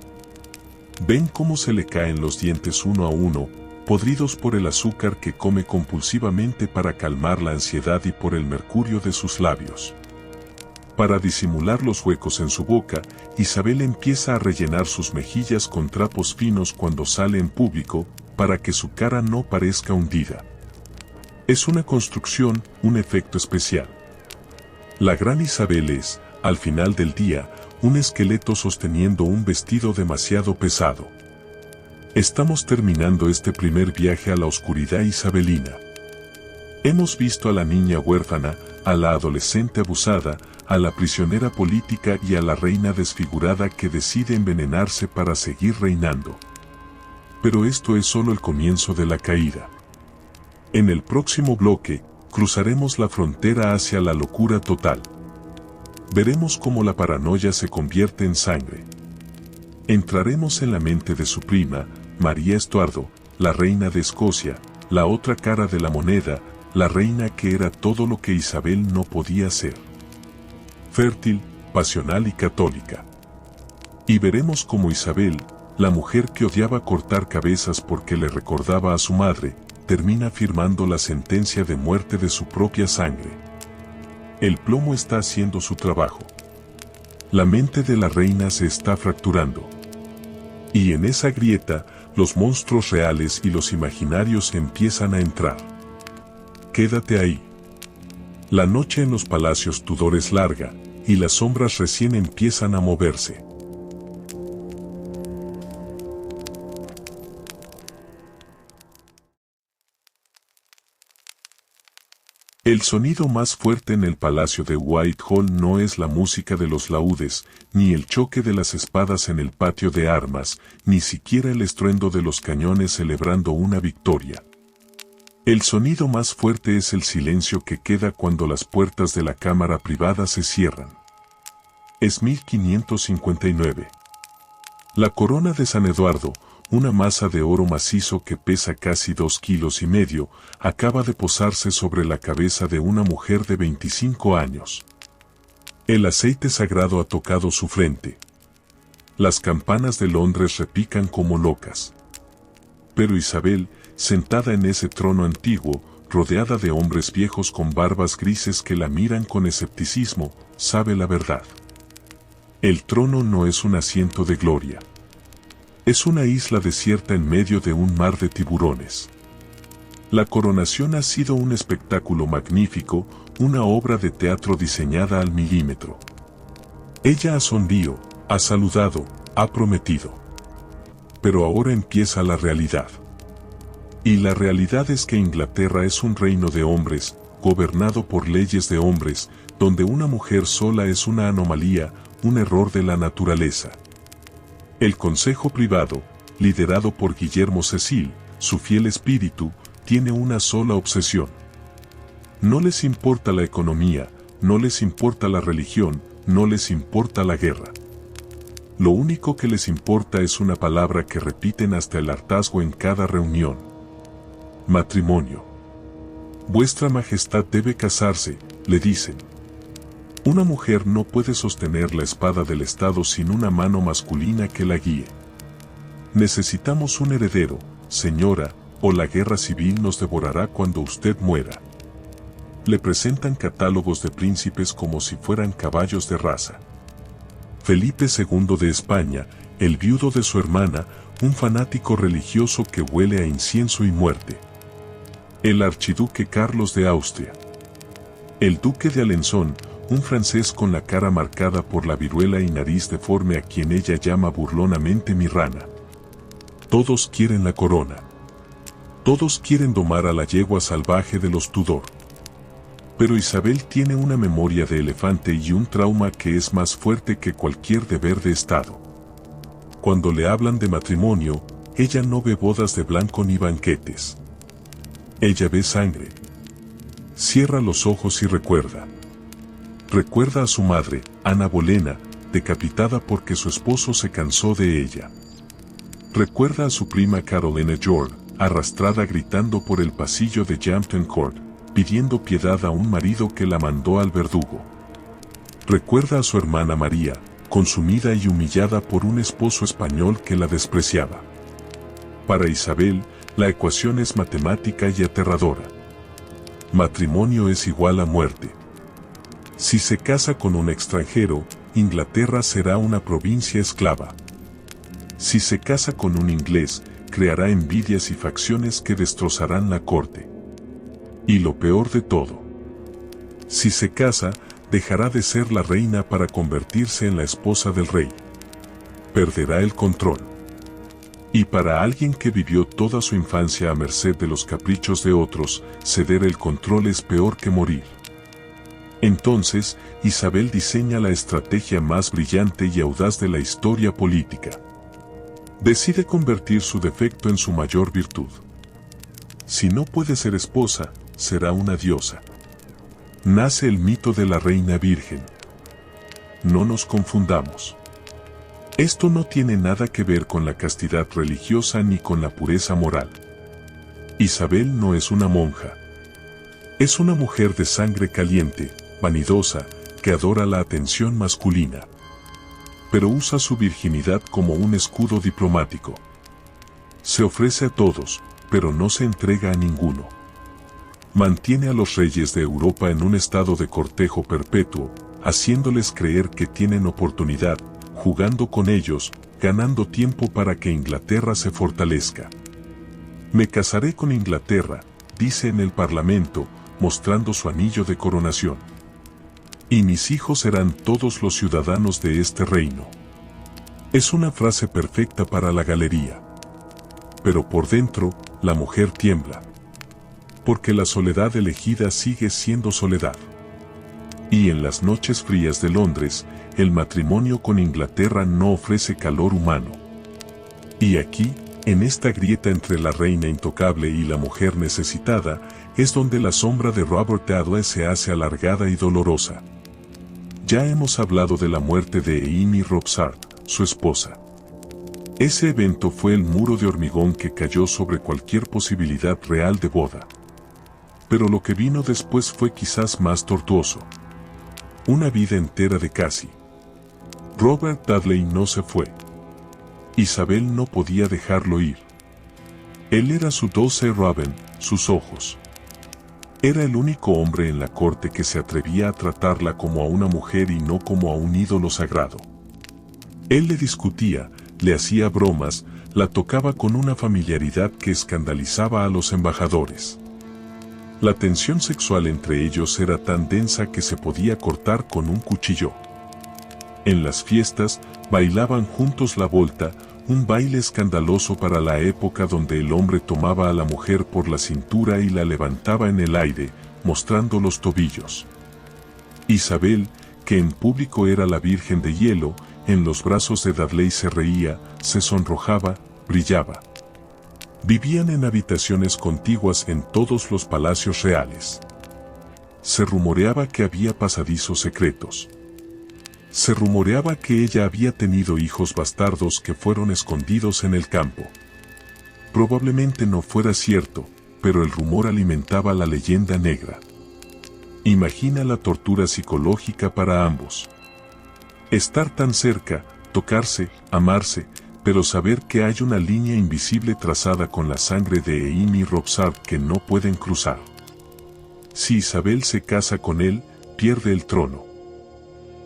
Ven cómo se le caen los dientes uno a uno, podridos por el azúcar que come compulsivamente para calmar la ansiedad y por el mercurio de sus labios. Para disimular los huecos en su boca, Isabel empieza a rellenar sus mejillas con trapos finos cuando sale en público, para que su cara no parezca hundida. Es una construcción, un efecto especial. La gran Isabel es, al final del día, un esqueleto sosteniendo un vestido demasiado pesado. Estamos terminando este primer viaje a la oscuridad isabelina. Hemos visto a la niña huérfana, a la adolescente abusada, a la prisionera política y a la reina desfigurada que decide envenenarse para seguir reinando. Pero esto es solo el comienzo de la caída. En el próximo bloque, cruzaremos la frontera hacia la locura total. Veremos cómo la paranoia se convierte en sangre. Entraremos en la mente de su prima, María Estuardo, la reina de Escocia, la otra cara de la moneda, la reina que era todo lo que Isabel no podía ser. Fértil, pasional y católica. Y veremos cómo Isabel, la mujer que odiaba cortar cabezas porque le recordaba a su madre, termina firmando la sentencia de muerte de su propia sangre. El plomo está haciendo su trabajo. La mente de la reina se está fracturando. Y en esa grieta, los monstruos reales y los imaginarios empiezan a entrar. Quédate ahí. La noche en los palacios Tudor es larga, y las sombras recién empiezan a moverse. El sonido más fuerte en el palacio de Whitehall no es la música de los laúdes, ni el choque de las espadas en el patio de armas, ni siquiera el estruendo de los cañones celebrando una victoria. El sonido más fuerte es el silencio que queda cuando las puertas de la cámara privada se cierran. Es 1559. La corona de San Eduardo, una masa de oro macizo que pesa casi 2,5 kilos, acaba de posarse sobre la cabeza de una mujer de 25 años. El aceite sagrado ha tocado su frente. Las campanas de Londres repican como locas. Pero Isabel, sentada en ese trono antiguo, rodeada de hombres viejos con barbas grises que la miran con escepticismo, sabe la verdad. El trono no es un asiento de gloria. Es una isla desierta en medio de un mar de tiburones. La coronación ha sido un espectáculo magnífico, una obra de teatro diseñada al milímetro. Ella ha sonrío, ha saludado, ha prometido. Pero ahora empieza la realidad. Y la realidad es que Inglaterra es un reino de hombres, gobernado por leyes de hombres, donde una mujer sola es una anomalía, un error de la naturaleza. El Consejo Privado, liderado por Guillermo Cecil, su fiel espíritu, tiene una sola obsesión. No les importa la economía, no les importa la religión, no les importa la guerra. Lo único que les importa es una palabra que repiten hasta el hartazgo en cada reunión. Matrimonio. Vuestra Majestad debe casarse, le dicen. Una mujer no puede sostener la espada del Estado sin una mano masculina que la guíe. Necesitamos un heredero, señora, o la guerra civil nos devorará cuando usted muera. Le presentan catálogos de príncipes como si fueran caballos de raza. Felipe II de España, el viudo de su hermana, un fanático religioso que huele a incienso y muerte. El archiduque Carlos de Austria. El duque de Alençon, un francés con la cara marcada por la viruela y nariz deforme a quien ella llama burlonamente mi rana. Todos quieren la corona. Todos quieren domar a la yegua salvaje de los Tudor. Pero Isabel tiene una memoria de elefante y un trauma que es más fuerte que cualquier deber de Estado. Cuando le hablan de matrimonio, ella no ve bodas de blanco ni banquetes. Ella ve sangre. Cierra los ojos y recuerda. Recuerda a su madre, Ana Bolena, decapitada porque su esposo se cansó de ella. Recuerda a su prima Carolina York, arrastrada gritando por el pasillo de Hampton Court, pidiendo piedad a un marido que la mandó al verdugo. Recuerda a su hermana María, consumida y humillada por un esposo español que la despreciaba. Para Isabel, la ecuación es matemática y aterradora. Matrimonio es igual a muerte. Si se casa con un extranjero, Inglaterra será una provincia esclava. Si se casa con un inglés, creará envidias y facciones que destrozarán la corte. Y lo peor de todo. Si se casa, dejará de ser la reina para convertirse en la esposa del rey. Perderá el control. Y para alguien que vivió toda su infancia a merced de los caprichos de otros, ceder el control es peor que morir. Entonces, Isabel diseña la estrategia más brillante y audaz de la historia política. Decide convertir su defecto en su mayor virtud. Si no puede ser esposa, será una diosa. Nace el mito de la reina virgen. No nos confundamos. Esto no tiene nada que ver con la castidad religiosa ni con la pureza moral. Isabel no es una monja. Es una mujer de sangre caliente, vanidosa, que adora la atención masculina. Pero usa su virginidad como un escudo diplomático. Se ofrece a todos, pero no se entrega a ninguno. Mantiene a los reyes de Europa en un estado de cortejo perpetuo, haciéndoles creer que tienen oportunidad, jugando con ellos, ganando tiempo para que Inglaterra se fortalezca. Me casaré con Inglaterra, dice en el Parlamento, mostrando su anillo de coronación. Y mis hijos serán todos los ciudadanos de este reino. Es una frase perfecta para la galería. Pero por dentro, la mujer tiembla. Porque la soledad elegida sigue siendo soledad. Y en las noches frías de Londres, el matrimonio con Inglaterra no ofrece calor humano. Y aquí, en esta grieta entre la reina intocable y la mujer necesitada, es donde la sombra de Robert Dudley se hace alargada y dolorosa. Ya hemos hablado de la muerte de Amy Robsart, su esposa. Ese evento fue el muro de hormigón que cayó sobre cualquier posibilidad real de boda. Pero lo que vino después fue quizás más tortuoso. Una vida entera de Cassie. Robert Dudley no se fue. Isabel no podía dejarlo ir. Él era su dulce Robin, sus ojos. Era el único hombre en la corte que se atrevía a tratarla como a una mujer y no como a un ídolo sagrado. Él le discutía, le hacía bromas, la tocaba con una familiaridad que escandalizaba a los embajadores. La tensión sexual entre ellos era tan densa que se podía cortar con un cuchillo. En las fiestas, bailaban juntos la volta, un baile escandaloso para la época donde el hombre tomaba a la mujer por la cintura y la levantaba en el aire, mostrando los tobillos. Isabel, que en público era la Virgen de Hielo, en los brazos de Dudley se reía, se sonrojaba, brillaba. Vivían en habitaciones contiguas en todos los palacios reales. Se rumoreaba que había pasadizos secretos. Se rumoreaba que ella había tenido hijos bastardos que fueron escondidos en el campo. Probablemente no fuera cierto, pero el rumor alimentaba la leyenda negra. Imagina la tortura psicológica para ambos. Estar tan cerca, tocarse, amarse, pero saber que hay una línea invisible trazada con la sangre de Amy Robsart que no pueden cruzar. Si Isabel se casa con él, pierde el trono.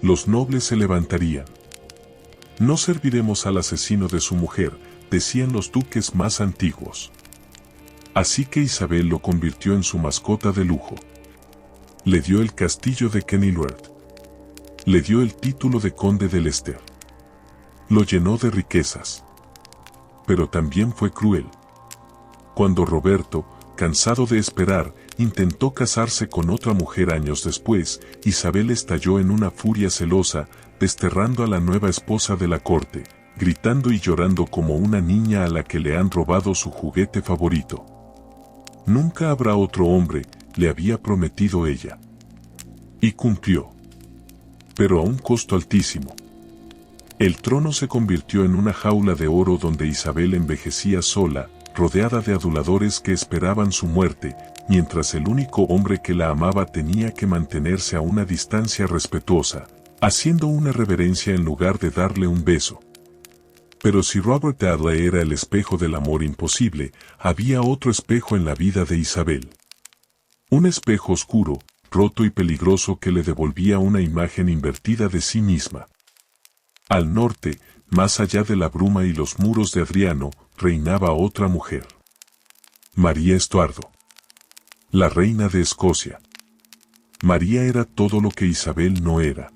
Los nobles se levantarían. No serviremos al asesino de su mujer, decían los duques más antiguos. Así que Isabel lo convirtió en su mascota de lujo. Le dio el castillo de Kenilworth. Le dio el título de conde de Leicester. Lo llenó de riquezas. Pero también fue cruel. Cuando Roberto, cansado de esperar, intentó casarse con otra mujer años después, Isabel estalló en una furia celosa, desterrando a la nueva esposa de la corte, gritando y llorando como una niña a la que le han robado su juguete favorito. Nunca habrá otro hombre, le había prometido ella. Y cumplió. Pero a un costo altísimo. El trono se convirtió en una jaula de oro donde Isabel envejecía sola, rodeada de aduladores que esperaban su muerte, mientras el único hombre que la amaba tenía que mantenerse a una distancia respetuosa, haciendo una reverencia en lugar de darle un beso. Pero si Robert Dudley era el espejo del amor imposible, había otro espejo en la vida de Isabel. Un espejo oscuro, roto y peligroso que le devolvía una imagen invertida de sí misma. Al norte, más allá de la bruma y los muros de Adriano, reinaba otra mujer. María Estuardo. La reina de Escocia. María era todo lo que Isabel no era.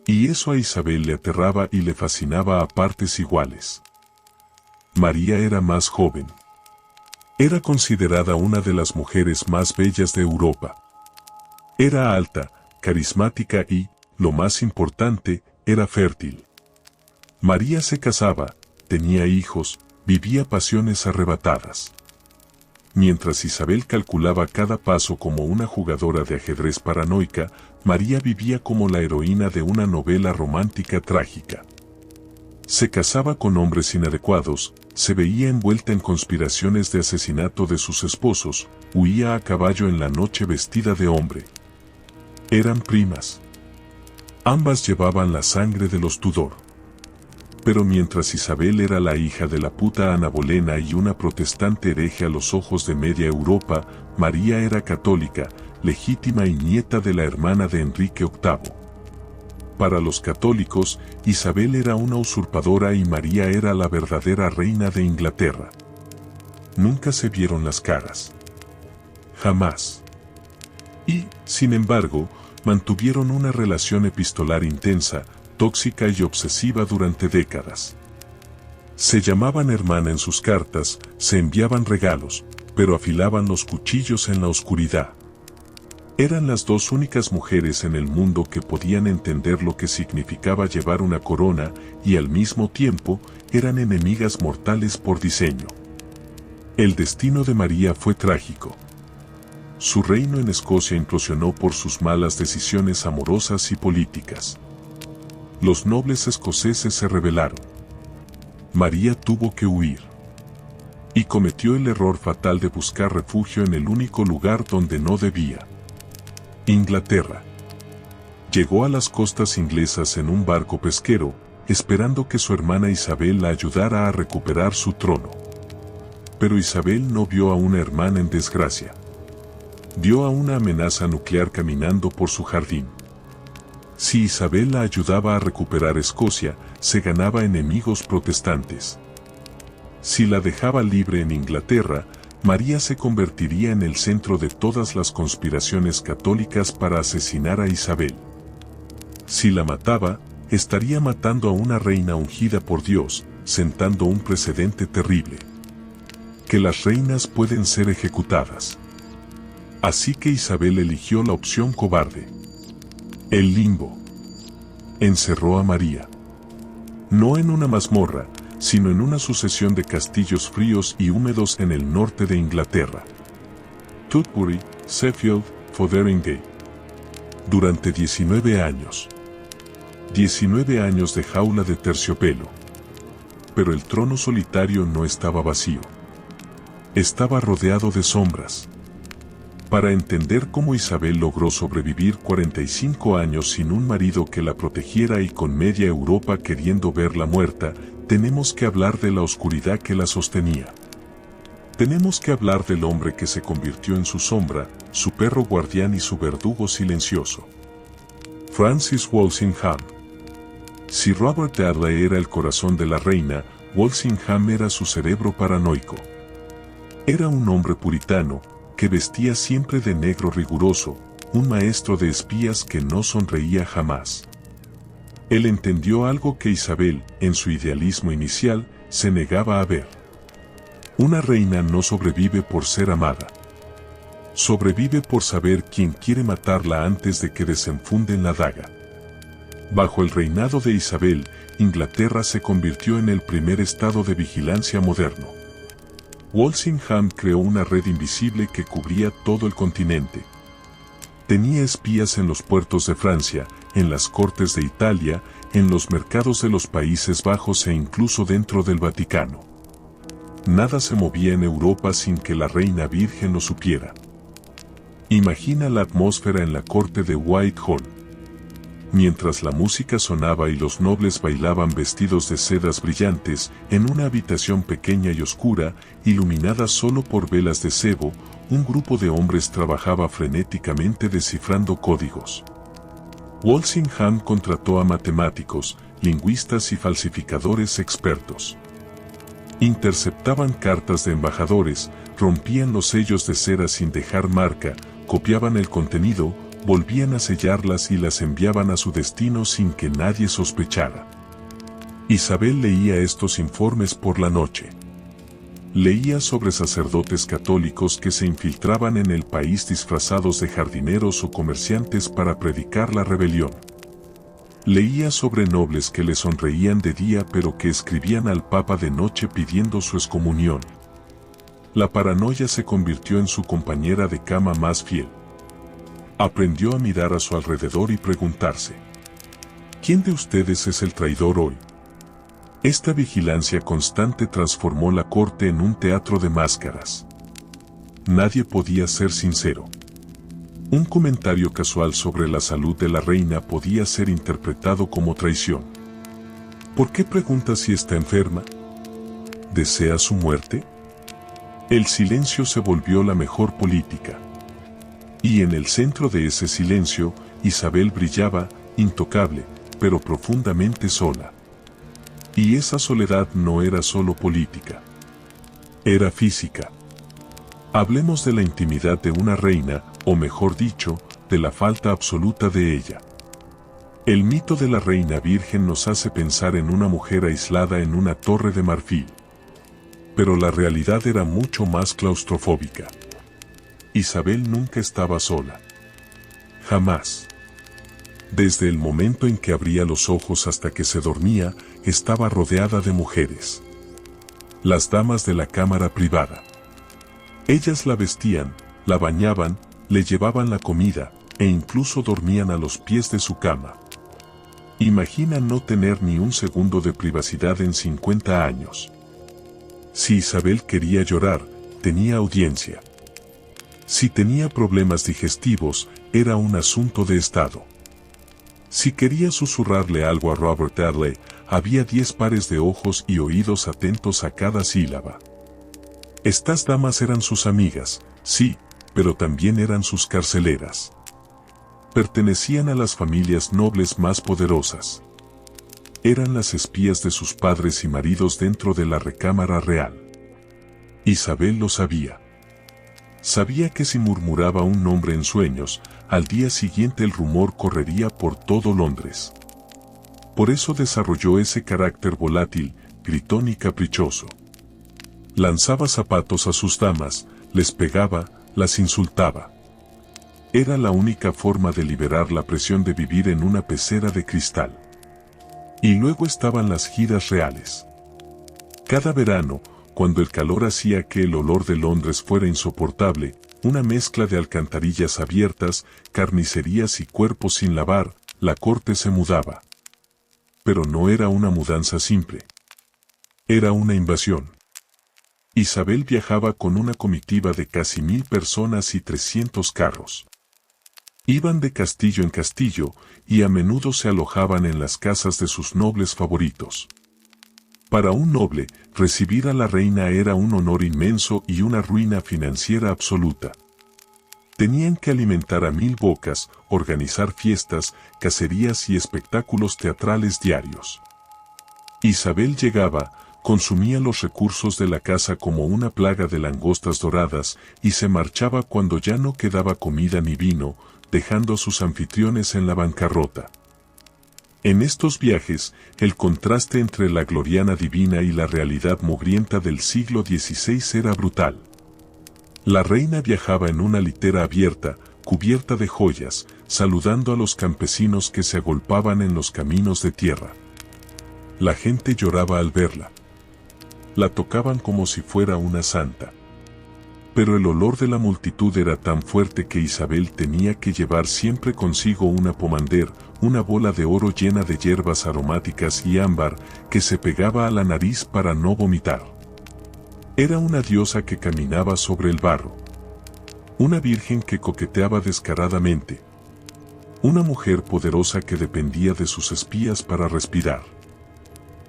Y eso a Isabel le aterraba y le fascinaba a partes iguales. María era más joven. Era considerada una de las mujeres más bellas de Europa. Era alta, carismática y, lo más importante, era fértil. María se casaba, tenía hijos, vivía pasiones arrebatadas. Mientras Isabel calculaba cada paso como una jugadora de ajedrez paranoica, María vivía como la heroína de una novela romántica trágica. Se casaba con hombres inadecuados, se veía envuelta en conspiraciones de asesinato de sus esposos, huía a caballo en la noche vestida de hombre. Eran primas. Ambas llevaban la sangre de los Tudor. Pero mientras Isabel era la hija de la puta Ana Bolena y una protestante hereje a los ojos de media Europa, María era católica, legítima y nieta de la hermana de Enrique VIII. Para los católicos, Isabel era una usurpadora y María era la verdadera reina de Inglaterra. Nunca se vieron las caras. Jamás. Y, sin embargo, mantuvieron una relación epistolar intensa, tóxica y obsesiva durante décadas. Se llamaban hermana en sus cartas, se enviaban regalos, pero afilaban los cuchillos en la oscuridad. Eran las dos únicas mujeres en el mundo que podían entender lo que significaba llevar una corona y al mismo tiempo eran enemigas mortales por diseño. El destino de María fue trágico. Su reino en Escocia implosionó por sus malas decisiones amorosas y políticas. Los nobles escoceses se rebelaron. María tuvo que huir. Y cometió el error fatal de buscar refugio en el único lugar donde no debía. Inglaterra. Llegó a las costas inglesas en un barco pesquero, esperando que su hermana Isabel la ayudara a recuperar su trono. Pero Isabel no vio a una hermana en desgracia. Vio a una amenaza nuclear caminando por su jardín. Si Isabel la ayudaba a recuperar Escocia, se ganaba enemigos protestantes. Si la dejaba libre en Inglaterra, María se convertiría en el centro de todas las conspiraciones católicas para asesinar a Isabel. Si la mataba, estaría matando a una reina ungida por Dios, sentando un precedente terrible. Que las reinas pueden ser ejecutadas. Así que Isabel eligió la opción cobarde. El limbo. Encerró a María. No en una mazmorra, sino en una sucesión de castillos fríos y húmedos en el norte de Inglaterra. Tutbury, Sheffield, Fotheringay. Durante 19 años. 19 años de jaula de terciopelo. Pero el trono solitario no estaba vacío. Estaba rodeado de sombras. Para entender cómo Isabel logró sobrevivir 45 años sin un marido que la protegiera y con media Europa queriendo verla muerta, tenemos que hablar de la oscuridad que la sostenía. Tenemos que hablar del hombre que se convirtió en su sombra, su perro guardián y su verdugo silencioso. Francis Walsingham. Si Robert Dudley era el corazón de la reina, Walsingham era su cerebro paranoico. Era un hombre puritano, que vestía siempre de negro riguroso, un maestro de espías que no sonreía jamás. Él entendió algo que Isabel, en su idealismo inicial, se negaba a ver. Una reina no sobrevive por ser amada. Sobrevive por saber quién quiere matarla antes de que desenfunden la daga. Bajo el reinado de Isabel, Inglaterra se convirtió en el primer estado de vigilancia moderno. Walsingham creó una red invisible que cubría todo el continente. Tenía espías en los puertos de Francia, en las cortes de Italia, en los mercados de los Países Bajos e incluso dentro del Vaticano. Nada se movía en Europa sin que la reina virgen lo supiera. Imagina la atmósfera en la corte de Whitehall. Mientras la música sonaba y los nobles bailaban vestidos de sedas brillantes, en una habitación pequeña y oscura, iluminada solo por velas de sebo, un grupo de hombres trabajaba frenéticamente descifrando códigos. Walsingham contrató a matemáticos, lingüistas y falsificadores expertos. Interceptaban cartas de embajadores, rompían los sellos de cera sin dejar marca, copiaban el contenido, volvían a sellarlas y las enviaban a su destino sin que nadie sospechara. Isabel leía estos informes por la noche. Leía sobre sacerdotes católicos que se infiltraban en el país disfrazados de jardineros o comerciantes para predicar la rebelión. Leía sobre nobles que le sonreían de día pero que escribían al Papa de noche pidiendo su excomunión. La paranoia se convirtió en su compañera de cama más fiel. Aprendió a mirar a su alrededor y preguntarse: ¿quién de ustedes es el traidor hoy? Esta vigilancia constante transformó la corte en un teatro de máscaras. Nadie podía ser sincero. Un comentario casual sobre la salud de la reina podía ser interpretado como traición. ¿Por qué pregunta si está enferma? ¿Desea su muerte? El silencio se volvió la mejor política. Y en el centro de ese silencio, Isabel brillaba, intocable, pero profundamente sola. Y esa soledad no era solo política. Era física. Hablemos de la intimidad de una reina, o mejor dicho, de la falta absoluta de ella. El mito de la reina virgen nos hace pensar en una mujer aislada en una torre de marfil. Pero la realidad era mucho más claustrofóbica. Isabel nunca estaba sola. Jamás. Desde el momento en que abría los ojos hasta que se dormía, estaba rodeada de mujeres. Las damas de la cámara privada. Ellas la vestían, la bañaban, le llevaban la comida, e incluso dormían a los pies de su cama. Imagina no tener ni un segundo de privacidad en 50 años. Si Isabel quería llorar, tenía audiencia. Si tenía problemas digestivos, era un asunto de estado. Si quería susurrarle algo a Robert Dudley, había 10 pares de ojos y oídos atentos a cada sílaba. Estas damas eran sus amigas, sí, pero también eran sus carceleras. Pertenecían a las familias nobles más poderosas. Eran las espías de sus padres y maridos dentro de la recámara real. Isabel lo sabía. Sabía que si murmuraba un nombre en sueños, al día siguiente el rumor correría por todo Londres. Por eso desarrolló ese carácter volátil, gritón y caprichoso. Lanzaba zapatos a sus damas, les pegaba, las insultaba. Era la única forma de liberar la presión de vivir en una pecera de cristal. Y luego estaban las giras reales. Cada verano, cuando el calor hacía que el olor de Londres fuera insoportable, una mezcla de alcantarillas abiertas, carnicerías y cuerpos sin lavar, la corte se mudaba. Pero no era una mudanza simple. Era una invasión. Isabel viajaba con una comitiva de casi 1000 personas y 300 carros. Iban de castillo en castillo, y a menudo se alojaban en las casas de sus nobles favoritos. Para un noble, recibir a la reina era un honor inmenso y una ruina financiera absoluta. Tenían que alimentar a 1000 bocas, organizar fiestas, cacerías y espectáculos teatrales diarios. Isabel llegaba, consumía los recursos de la casa como una plaga de langostas doradas y se marchaba cuando ya no quedaba comida ni vino, dejando a sus anfitriones en la bancarrota. En estos viajes, el contraste entre la gloriana divina y la realidad mugrienta del siglo XVI era brutal. La reina viajaba en una litera abierta, cubierta de joyas, saludando a los campesinos que se agolpaban en los caminos de tierra. La gente lloraba al verla. La tocaban como si fuera una santa. Pero el olor de la multitud era tan fuerte que Isabel tenía que llevar siempre consigo una pomander, una bola de oro llena de hierbas aromáticas y ámbar, que se pegaba a la nariz para no vomitar. Era una diosa que caminaba sobre el barro. Una virgen que coqueteaba descaradamente. Una mujer poderosa que dependía de sus espías para respirar.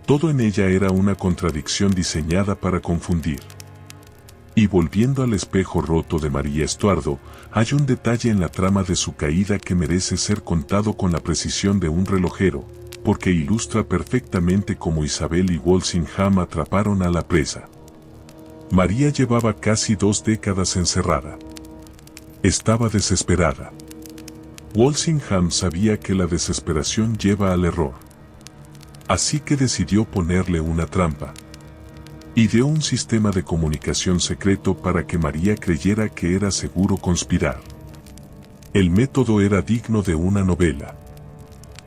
Todo en ella era una contradicción diseñada para confundir. Y volviendo al espejo roto de María Estuardo, hay un detalle en la trama de su caída que merece ser contado con la precisión de un relojero, porque ilustra perfectamente cómo Isabel y Walsingham atraparon a la presa. María llevaba casi 2 décadas encerrada. Estaba desesperada. Walsingham sabía que la desesperación lleva al error. Así que decidió ponerle una trampa. Ideó un sistema de comunicación secreto para que María creyera que era seguro conspirar. El método era digno de una novela.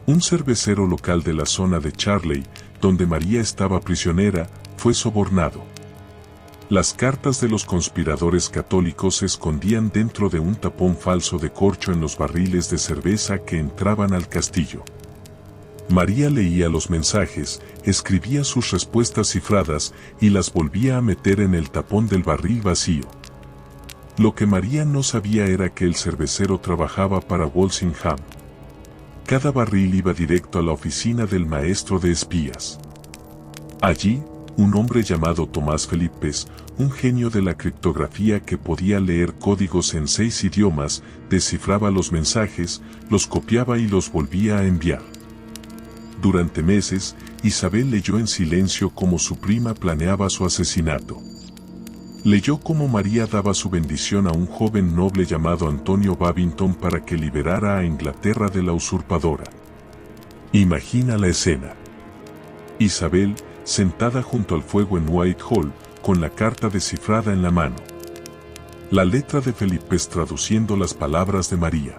Un cervecero local de la zona de Charley, donde María estaba prisionera, fue sobornado. Las cartas de los conspiradores católicos se escondían dentro de un tapón falso de corcho en los barriles de cerveza que entraban al castillo. María leía los mensajes, escribía sus respuestas cifradas y las volvía a meter en el tapón del barril vacío. Lo que María no sabía era que el cervecero trabajaba para Walsingham. Cada barril iba directo a la oficina del maestro de espías. Allí, un hombre llamado Tomás Felipes, un genio de la criptografía que podía leer códigos en 6 idiomas, descifraba los mensajes, los copiaba y los volvía a enviar. Durante meses, Isabel leyó en silencio cómo su prima planeaba su asesinato. Leyó cómo María daba su bendición a un joven noble llamado Antonio Babington para que liberara a Inglaterra de la usurpadora. Imagina la escena. Isabel, sentada junto al fuego en Whitehall, con la carta descifrada en la mano. La letra de Felipes traduciendo las palabras de María.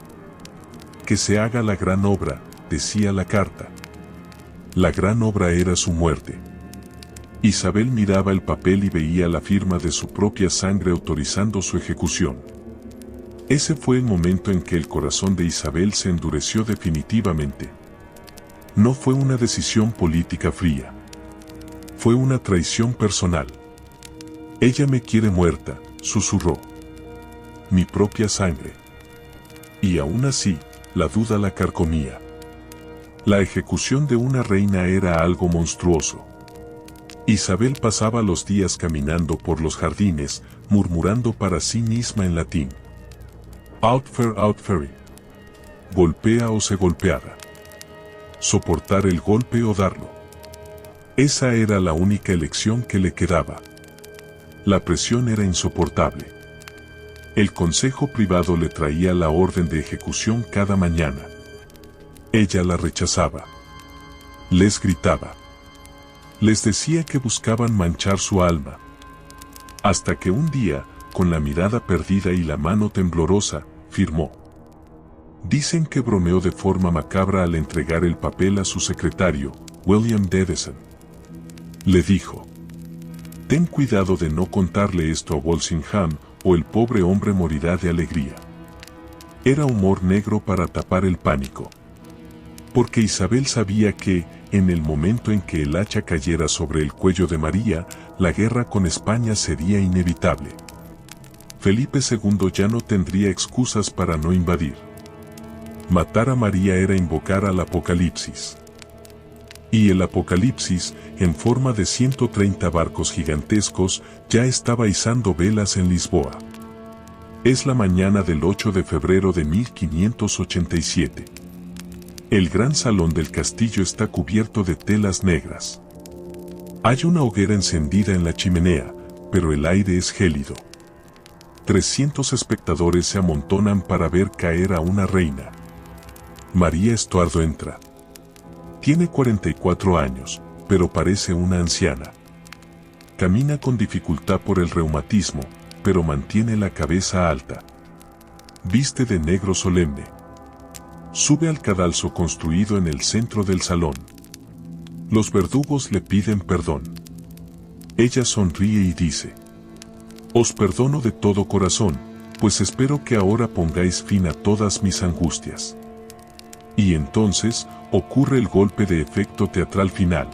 Que se haga la gran obra, decía la carta. La gran obra era su muerte. Isabel miraba el papel y veía la firma de su propia sangre autorizando su ejecución. Ese fue el momento en que el corazón de Isabel se endureció definitivamente. No fue una decisión política fría. Fue una traición personal. Ella me quiere muerta, susurró. Mi propia sangre. Y aún así, la duda la carcomía. La ejecución de una reina era algo monstruoso. Isabel pasaba los días caminando por los jardines, murmurando para sí misma en latín. Out fair, golpea o se golpeada. Soportar el golpe o darlo. Esa era la única elección que le quedaba. La presión era insoportable. El consejo privado le traía la orden de ejecución cada mañana. Ella la rechazaba. Les gritaba. Les decía que buscaban manchar su alma. Hasta que un día, con la mirada perdida y la mano temblorosa, firmó. Dicen que bromeó de forma macabra al entregar el papel a su secretario, William Davison. Le dijo: ten cuidado de no contarle esto a Walsingham, o el pobre hombre morirá de alegría. Era humor negro para tapar el pánico. Porque Isabel sabía que, en el momento en que el hacha cayera sobre el cuello de María, la guerra con España sería inevitable. Felipe II ya no tendría excusas para no invadir. Matar a María era invocar al Apocalipsis. Y el Apocalipsis, en forma de 130 barcos gigantescos, ya estaba izando velas en Lisboa. Es la mañana del 8 de febrero de 1587. El gran salón del castillo está cubierto de telas negras. Hay una hoguera encendida en la chimenea, pero el aire es gélido. 300 espectadores se amontonan para ver caer a una reina. María Estuardo entra. Tiene 44 años, pero parece una anciana. Camina con dificultad por el reumatismo, pero mantiene la cabeza alta. Viste de negro solemne. Sube al cadalso construido en el centro del salón. Los verdugos le piden perdón. Ella sonríe y dice: os perdono de todo corazón, pues espero que ahora pongáis fin a todas mis angustias. Y entonces, ocurre el golpe de efecto teatral final.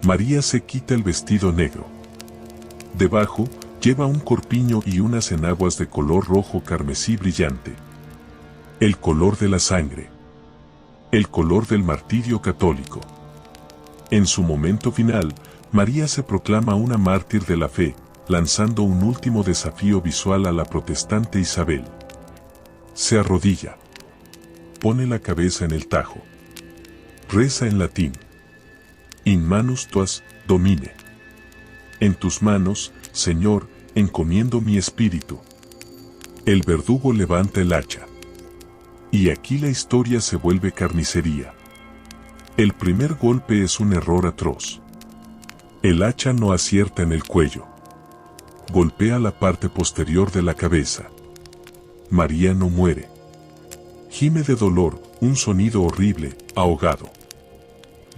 María se quita el vestido negro. Debajo, lleva un corpiño y unas enaguas de color rojo carmesí brillante. El color de la sangre. El color del martirio católico. En su momento final, María se proclama una mártir de la fe, lanzando un último desafío visual a la protestante Isabel. Se arrodilla. Pone la cabeza en el tajo. Reza en latín. In manus tuas, Domine. En tus manos, Señor, encomiendo mi espíritu. El verdugo levanta el hacha. Y aquí la historia se vuelve carnicería. El primer golpe es un error atroz. El hacha no acierta en el cuello. Golpea la parte posterior de la cabeza. María no muere. Gime de dolor, un sonido horrible, ahogado.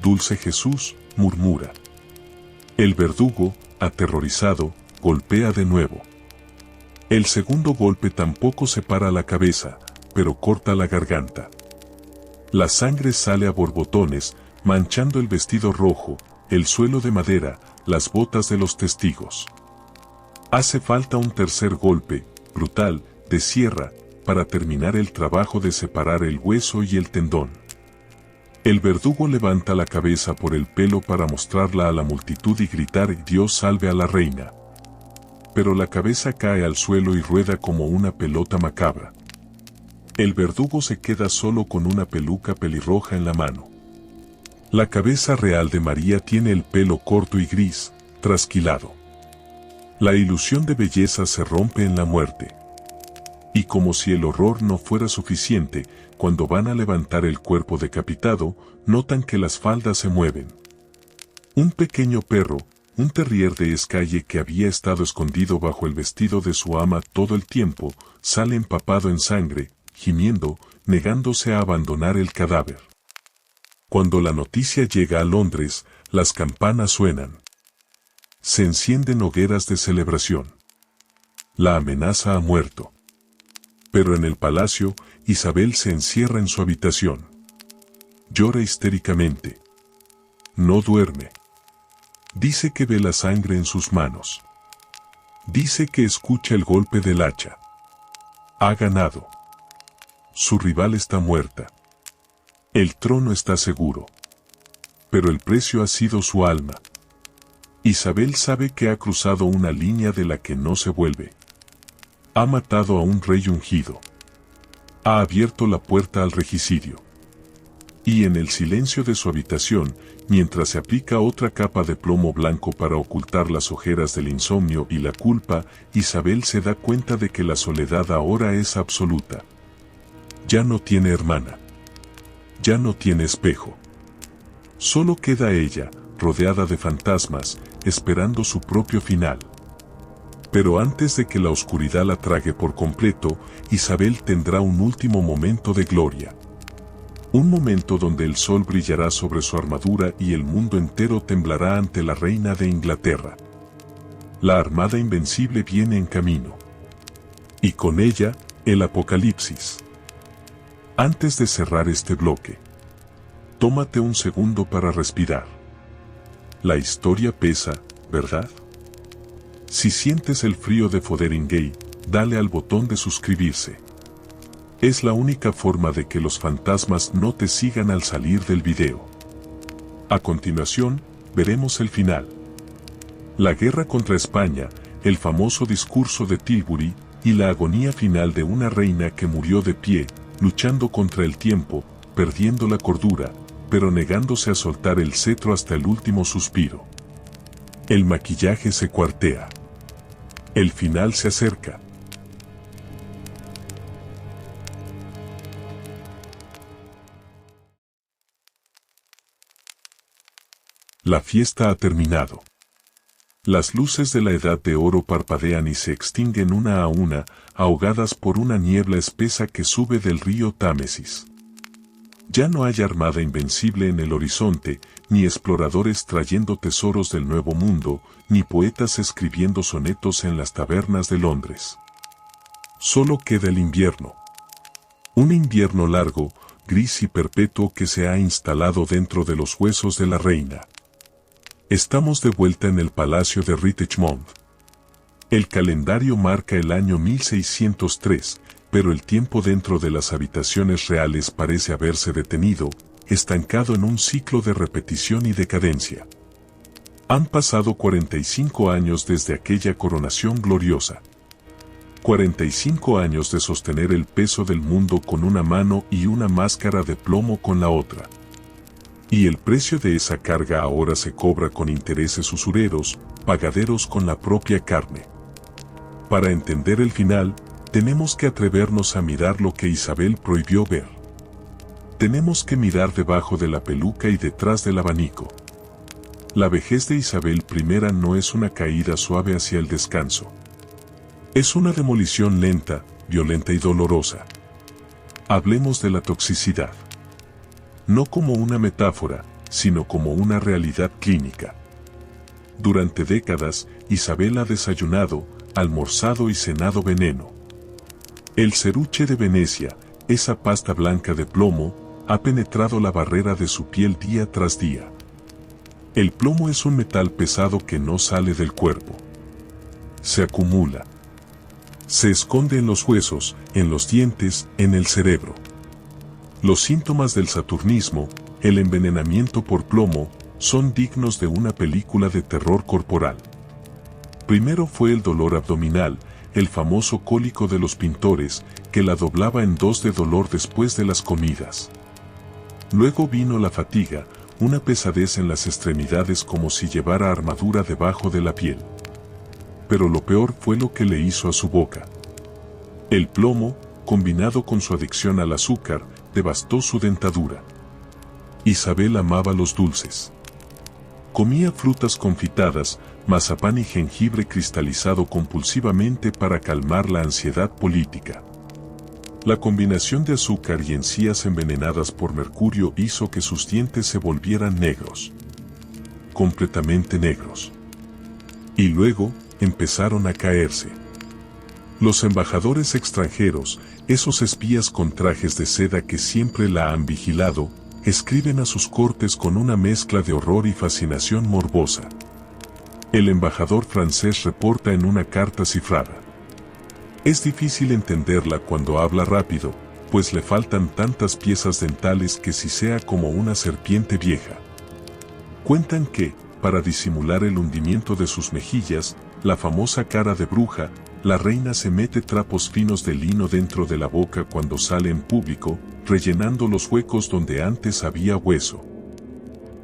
Dulce Jesús, murmura. El verdugo, aterrorizado, golpea de nuevo. El segundo golpe tampoco separa la cabeza, pero corta la garganta. La sangre sale a borbotones, manchando el vestido rojo, el suelo de madera, las botas de los testigos. Hace falta un tercer golpe, brutal, de sierra, para terminar el trabajo de separar el hueso y el tendón. El verdugo levanta la cabeza por el pelo para mostrarla a la multitud y gritar: Dios salve a la reina. Pero la cabeza cae al suelo y rueda como una pelota macabra. El verdugo se queda solo con una peluca pelirroja en la mano. La cabeza real de María tiene el pelo corto y gris, trasquilado. La ilusión de belleza se rompe en la muerte. Y como si el horror no fuera suficiente, cuando van a levantar el cuerpo decapitado, notan que las faldas se mueven. Un pequeño perro, un terrier de escalle que había estado escondido bajo el vestido de su ama todo el tiempo, sale empapado en sangre, gimiendo, negándose a abandonar el cadáver. Cuando la noticia llega a Londres, las campanas suenan. Se encienden hogueras de celebración. La amenaza ha muerto. Pero en el palacio, Isabel se encierra en su habitación. Llora histéricamente. No duerme. Dice que ve la sangre en sus manos. Dice que escucha el golpe del hacha. Ha ganado. Su rival está muerta. El trono está seguro. Pero el precio ha sido su alma. Isabel sabe que ha cruzado una línea de la que no se vuelve. Ha matado a un rey ungido. Ha abierto la puerta al regicidio. Y en el silencio de su habitación, mientras se aplica otra capa de plomo blanco para ocultar las ojeras del insomnio y la culpa, Isabel se da cuenta de que la soledad ahora es absoluta. Ya no tiene hermana. Ya no tiene espejo. Solo queda ella, rodeada de fantasmas, esperando su propio final. Pero antes de que la oscuridad la trague por completo, Isabel tendrá un último momento de gloria. Un momento donde el sol brillará sobre su armadura y el mundo entero temblará ante la reina de Inglaterra. La armada invencible viene en camino. Y con ella, el apocalipsis. Antes de cerrar este bloque, tómate un segundo para respirar. La historia pesa, ¿verdad? Si sientes el frío de Fotheringay, dale al botón de suscribirse. Es la única forma de que los fantasmas no te sigan al salir del video. A continuación, veremos el final. La guerra contra España, el famoso discurso de Tilbury, y la agonía final de una reina que murió de pie, luchando contra el tiempo, perdiendo la cordura, pero negándose a soltar el cetro hasta el último suspiro. El maquillaje se cuartea. El final se acerca. La fiesta ha terminado. Las luces de la Edad de Oro parpadean y se extinguen una a una, ahogadas por una niebla espesa que sube del río Támesis. Ya no hay armada invencible en el horizonte, ni exploradores trayendo tesoros del Nuevo Mundo, ni poetas escribiendo sonetos en las tabernas de Londres. Solo queda el invierno. Un invierno largo, gris y perpetuo que se ha instalado dentro de los huesos de la reina. Estamos de vuelta en el palacio de Richmond. El calendario marca el año 1603, pero el tiempo dentro de las habitaciones reales parece haberse detenido, estancado en un ciclo de repetición y decadencia. Han pasado 45 años desde aquella coronación gloriosa. 45 años de sostener el peso del mundo con una mano y una máscara de plomo con la otra. Y el precio de esa carga ahora se cobra con intereses usureros, pagaderos con la propia carne. Para entender el final, tenemos que atrevernos a mirar lo que Isabel prohibió ver. Tenemos que mirar debajo de la peluca y detrás del abanico. La vejez de Isabel I no es una caída suave hacia el descanso. Es una demolición lenta, violenta y dolorosa. Hablemos de la toxicidad. No como una metáfora, sino como una realidad clínica. Durante décadas, Isabel ha desayunado, almorzado y cenado veneno. El ceruche de Venecia, esa pasta blanca de plomo, ha penetrado la barrera de su piel día tras día. El plomo es un metal pesado que no sale del cuerpo. Se acumula. Se esconde en los huesos, en los dientes, en el cerebro. Los síntomas del saturnismo, el envenenamiento por plomo, son dignos de una película de terror corporal. Primero fue el dolor abdominal, el famoso cólico de los pintores, que la doblaba en dos de dolor después de las comidas. Luego vino la fatiga, una pesadez en las extremidades como si llevara armadura debajo de la piel. Pero lo peor fue lo que le hizo a su boca. El plomo, combinado con su adicción al azúcar, devastó su dentadura. Isabel amaba los dulces. Comía frutas confitadas, mazapán y jengibre cristalizado compulsivamente para calmar la ansiedad política. La combinación de azúcar y encías envenenadas por mercurio hizo que sus dientes se volvieran negros. Completamente negros. Y luego, empezaron a caerse. Los embajadores extranjeros, esos espías con trajes de seda que siempre la han vigilado, escriben a sus cortes con una mezcla de horror y fascinación morbosa. El embajador francés reporta en una carta cifrada. Es difícil entenderla cuando habla rápido, pues le faltan tantas piezas dentales que si sea como una serpiente vieja. Cuentan que, para disimular el hundimiento de sus mejillas, la famosa cara de bruja, la reina se mete trapos finos de lino dentro de la boca cuando sale en público, rellenando los huecos donde antes había hueso.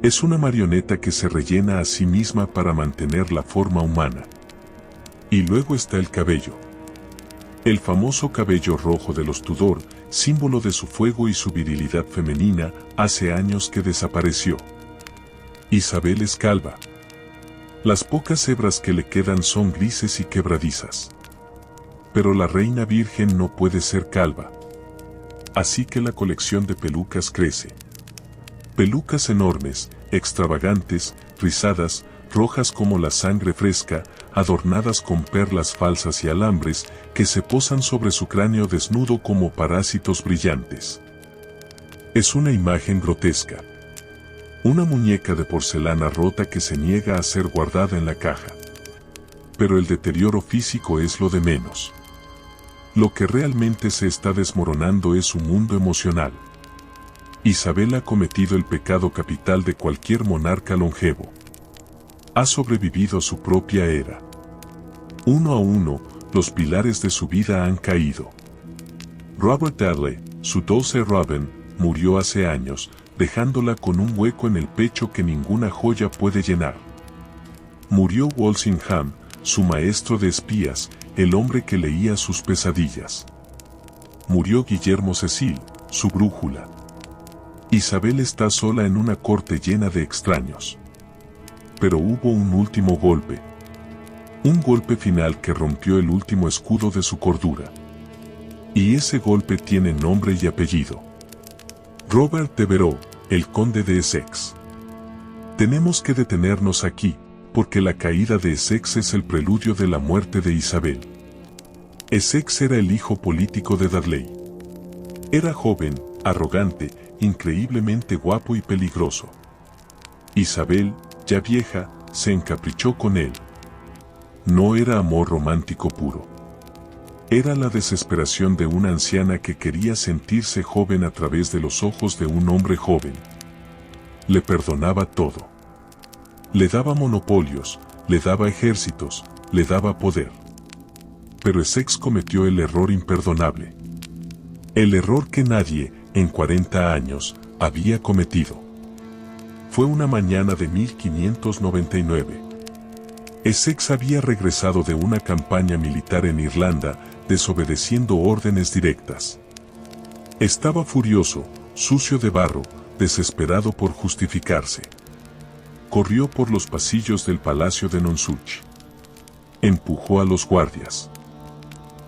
Es una marioneta que se rellena a sí misma para mantener la forma humana. Y luego está el cabello. El famoso cabello rojo de los Tudor, símbolo de su fuego y su virilidad femenina, hace años que desapareció. Isabel es calva. Las pocas hebras que le quedan son grises y quebradizas. Pero la reina virgen no puede ser calva. Así que la colección de pelucas crece. Pelucas enormes, extravagantes, rizadas, rojas como la sangre fresca, adornadas con perlas falsas y alambres, que se posan sobre su cráneo desnudo como parásitos brillantes. Es una imagen grotesca. Una muñeca de porcelana rota que se niega a ser guardada en la caja. Pero el deterioro físico es lo de menos. Lo que realmente se está desmoronando es su mundo emocional. Isabel ha cometido el pecado capital de cualquier monarca longevo. Ha sobrevivido a su propia era. Uno a uno, los pilares de su vida han caído. Robert Dudley, su 12 Robin, murió hace años, dejándola con un hueco en el pecho que ninguna joya puede llenar. Murió Walsingham, su maestro de espías, el hombre que leía sus pesadillas. Murió Guillermo Cecil, su brújula. Isabel está sola en una corte llena de extraños. Pero hubo un último golpe. Un golpe final que rompió el último escudo de su cordura. Y ese golpe tiene nombre y apellido. Robert Devereux, el conde de Essex. Tenemos que detenernos aquí, porque la caída de Essex es el preludio de la muerte de Isabel. Essex era el hijo político de Dudley. Era joven, arrogante, increíblemente guapo y peligroso. Isabel, ya vieja, se encaprichó con él. No era amor romántico puro. Era la desesperación de una anciana que quería sentirse joven a través de los ojos de un hombre joven. Le perdonaba todo. Le daba monopolios, le daba ejércitos, le daba poder. Pero Essex cometió el error imperdonable. El error que nadie, en 40 años, había cometido. Fue una mañana de 1599. Essex había regresado de una campaña militar en Irlanda, desobedeciendo órdenes directas. Estaba furioso, sucio de barro, desesperado por justificarse. Corrió por los pasillos del palacio de Nonsuch. Empujó a los guardias.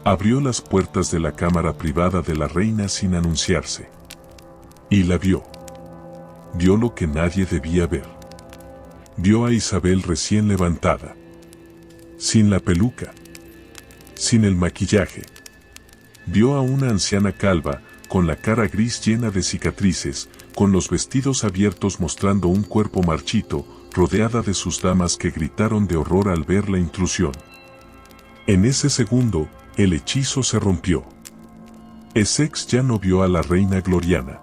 Abrió las puertas de la cámara privada de la reina sin anunciarse. Y la vio. Vio lo que nadie debía ver. Vio a Isabel recién levantada. Sin la peluca. Sin el maquillaje. Vio a una anciana calva, con la cara gris llena de cicatrices, con los vestidos abiertos mostrando un cuerpo marchito, rodeada de sus damas que gritaron de horror al ver la intrusión. En ese segundo, el hechizo se rompió. Essex ya no vio a la reina Gloriana.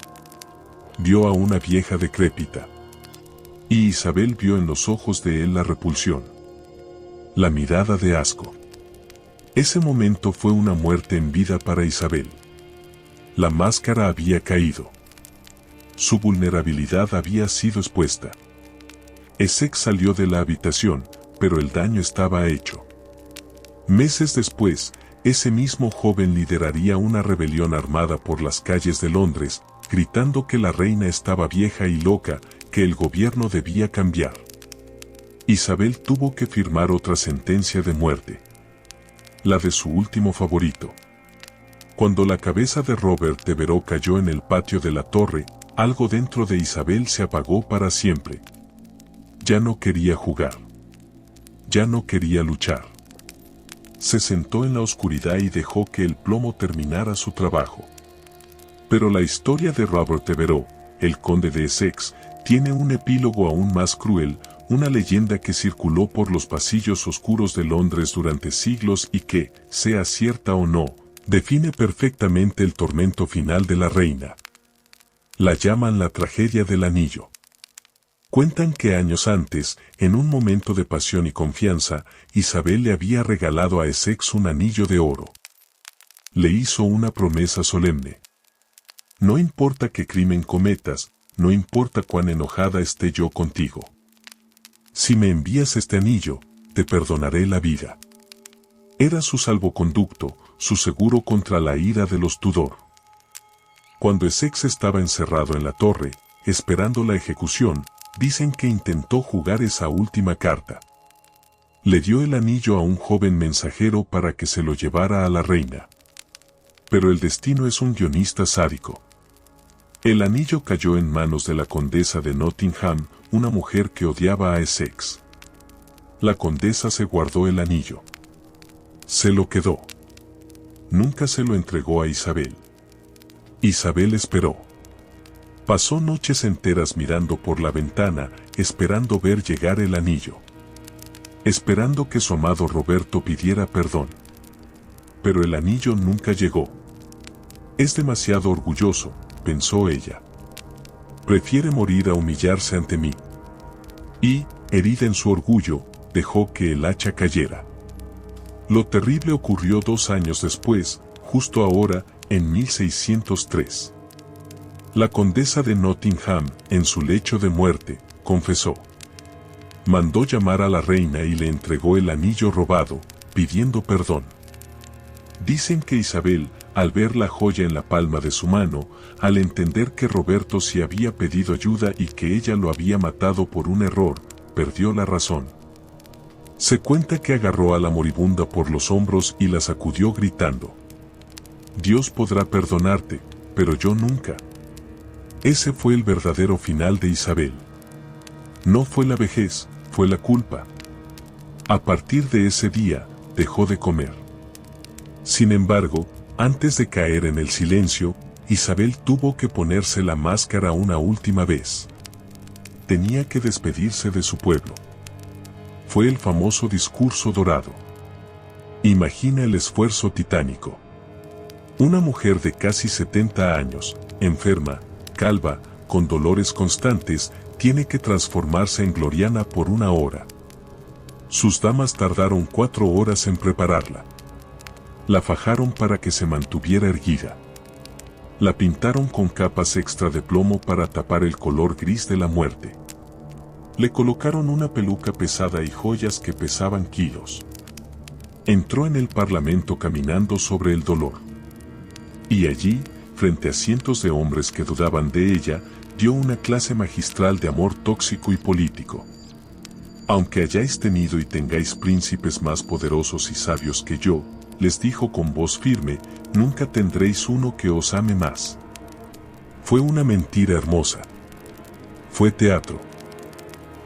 Vio a una vieja decrépita. Y Isabel vio en los ojos de él la repulsión. La mirada de asco. Ese momento fue una muerte en vida para Isabel. La máscara había caído. Su vulnerabilidad había sido expuesta. Essex salió de la habitación, pero el daño estaba hecho. Meses después, ese mismo joven lideraría una rebelión armada por las calles de Londres, gritando que la reina estaba vieja y loca, que el gobierno debía cambiar. Isabel tuvo que firmar otra sentencia de muerte. La de su último favorito. Cuando la cabeza de Robert Devereux cayó en el patio de la torre, algo dentro de Isabel se apagó para siempre. Ya no quería jugar. Ya no quería luchar. Se sentó en la oscuridad y dejó que el plomo terminara su trabajo. Pero la historia de Robert Devereux, el conde de Essex, tiene un epílogo aún más cruel, una leyenda que circuló por los pasillos oscuros de Londres durante siglos y que, sea cierta o no, define perfectamente el tormento final de la reina. La llaman la tragedia del anillo. Cuentan que años antes, en un momento de pasión y confianza, Isabel le había regalado a Essex un anillo de oro. Le hizo una promesa solemne. No importa qué crimen cometas, no importa cuán enojada esté yo contigo. Si me envías este anillo, te perdonaré la vida. Era su salvoconducto, su seguro contra la ira de los Tudor. Cuando Essex estaba encerrado en la torre, esperando la ejecución, dicen que intentó jugar esa última carta. Le dio el anillo a un joven mensajero para que se lo llevara a la reina. Pero el destino es un guionista sádico. El anillo cayó en manos de la condesa de Nottingham, una mujer que odiaba a Essex. La condesa se guardó el anillo. Se lo quedó. Nunca se lo entregó a Isabel. Isabel esperó. Pasó noches enteras mirando por la ventana, esperando ver llegar el anillo. Esperando que su amado Roberto pidiera perdón. Pero el anillo nunca llegó. Es demasiado orgulloso, pensó ella. Prefiere morir a humillarse ante mí. Y, herida en su orgullo, dejó que el hacha cayera. Lo terrible ocurrió 2 años después, justo ahora, en 1603. La condesa de Nottingham, en su lecho de muerte, confesó. Mandó llamar a la reina y le entregó el anillo robado, pidiendo perdón. Dicen que Isabel, al ver la joya en la palma de su mano, al entender que Roberto sí había pedido ayuda y que ella lo había matado por un error, perdió la razón. Se cuenta que agarró a la moribunda por los hombros y la sacudió gritando. Dios podrá perdonarte, pero yo nunca. Ese fue el verdadero final de Isabel. No fue la vejez, fue la culpa. A partir de ese día, dejó de comer. Sin embargo, antes de caer en el silencio, Isabel tuvo que ponerse la máscara una última vez. Tenía que despedirse de su pueblo. Fue el famoso discurso dorado. Imagina el esfuerzo titánico. Una mujer de casi 70 años, enferma, calva, con dolores constantes, tiene que transformarse en Gloriana por 1 hora. Sus damas tardaron 4 horas en prepararla. La fajaron para que se mantuviera erguida. La pintaron con capas extra de plomo para tapar el color gris de la muerte. Le colocaron una peluca pesada y joyas que pesaban kilos. Entró en el parlamento caminando sobre el dolor. Y allí, frente a cientos de hombres que dudaban de ella, dio una clase magistral de amor tóxico y político. Aunque hayáis tenido y tengáis príncipes más poderosos y sabios que yo, les dijo con voz firme, nunca tendréis uno que os ame más. Fue una mentira hermosa. Fue teatro.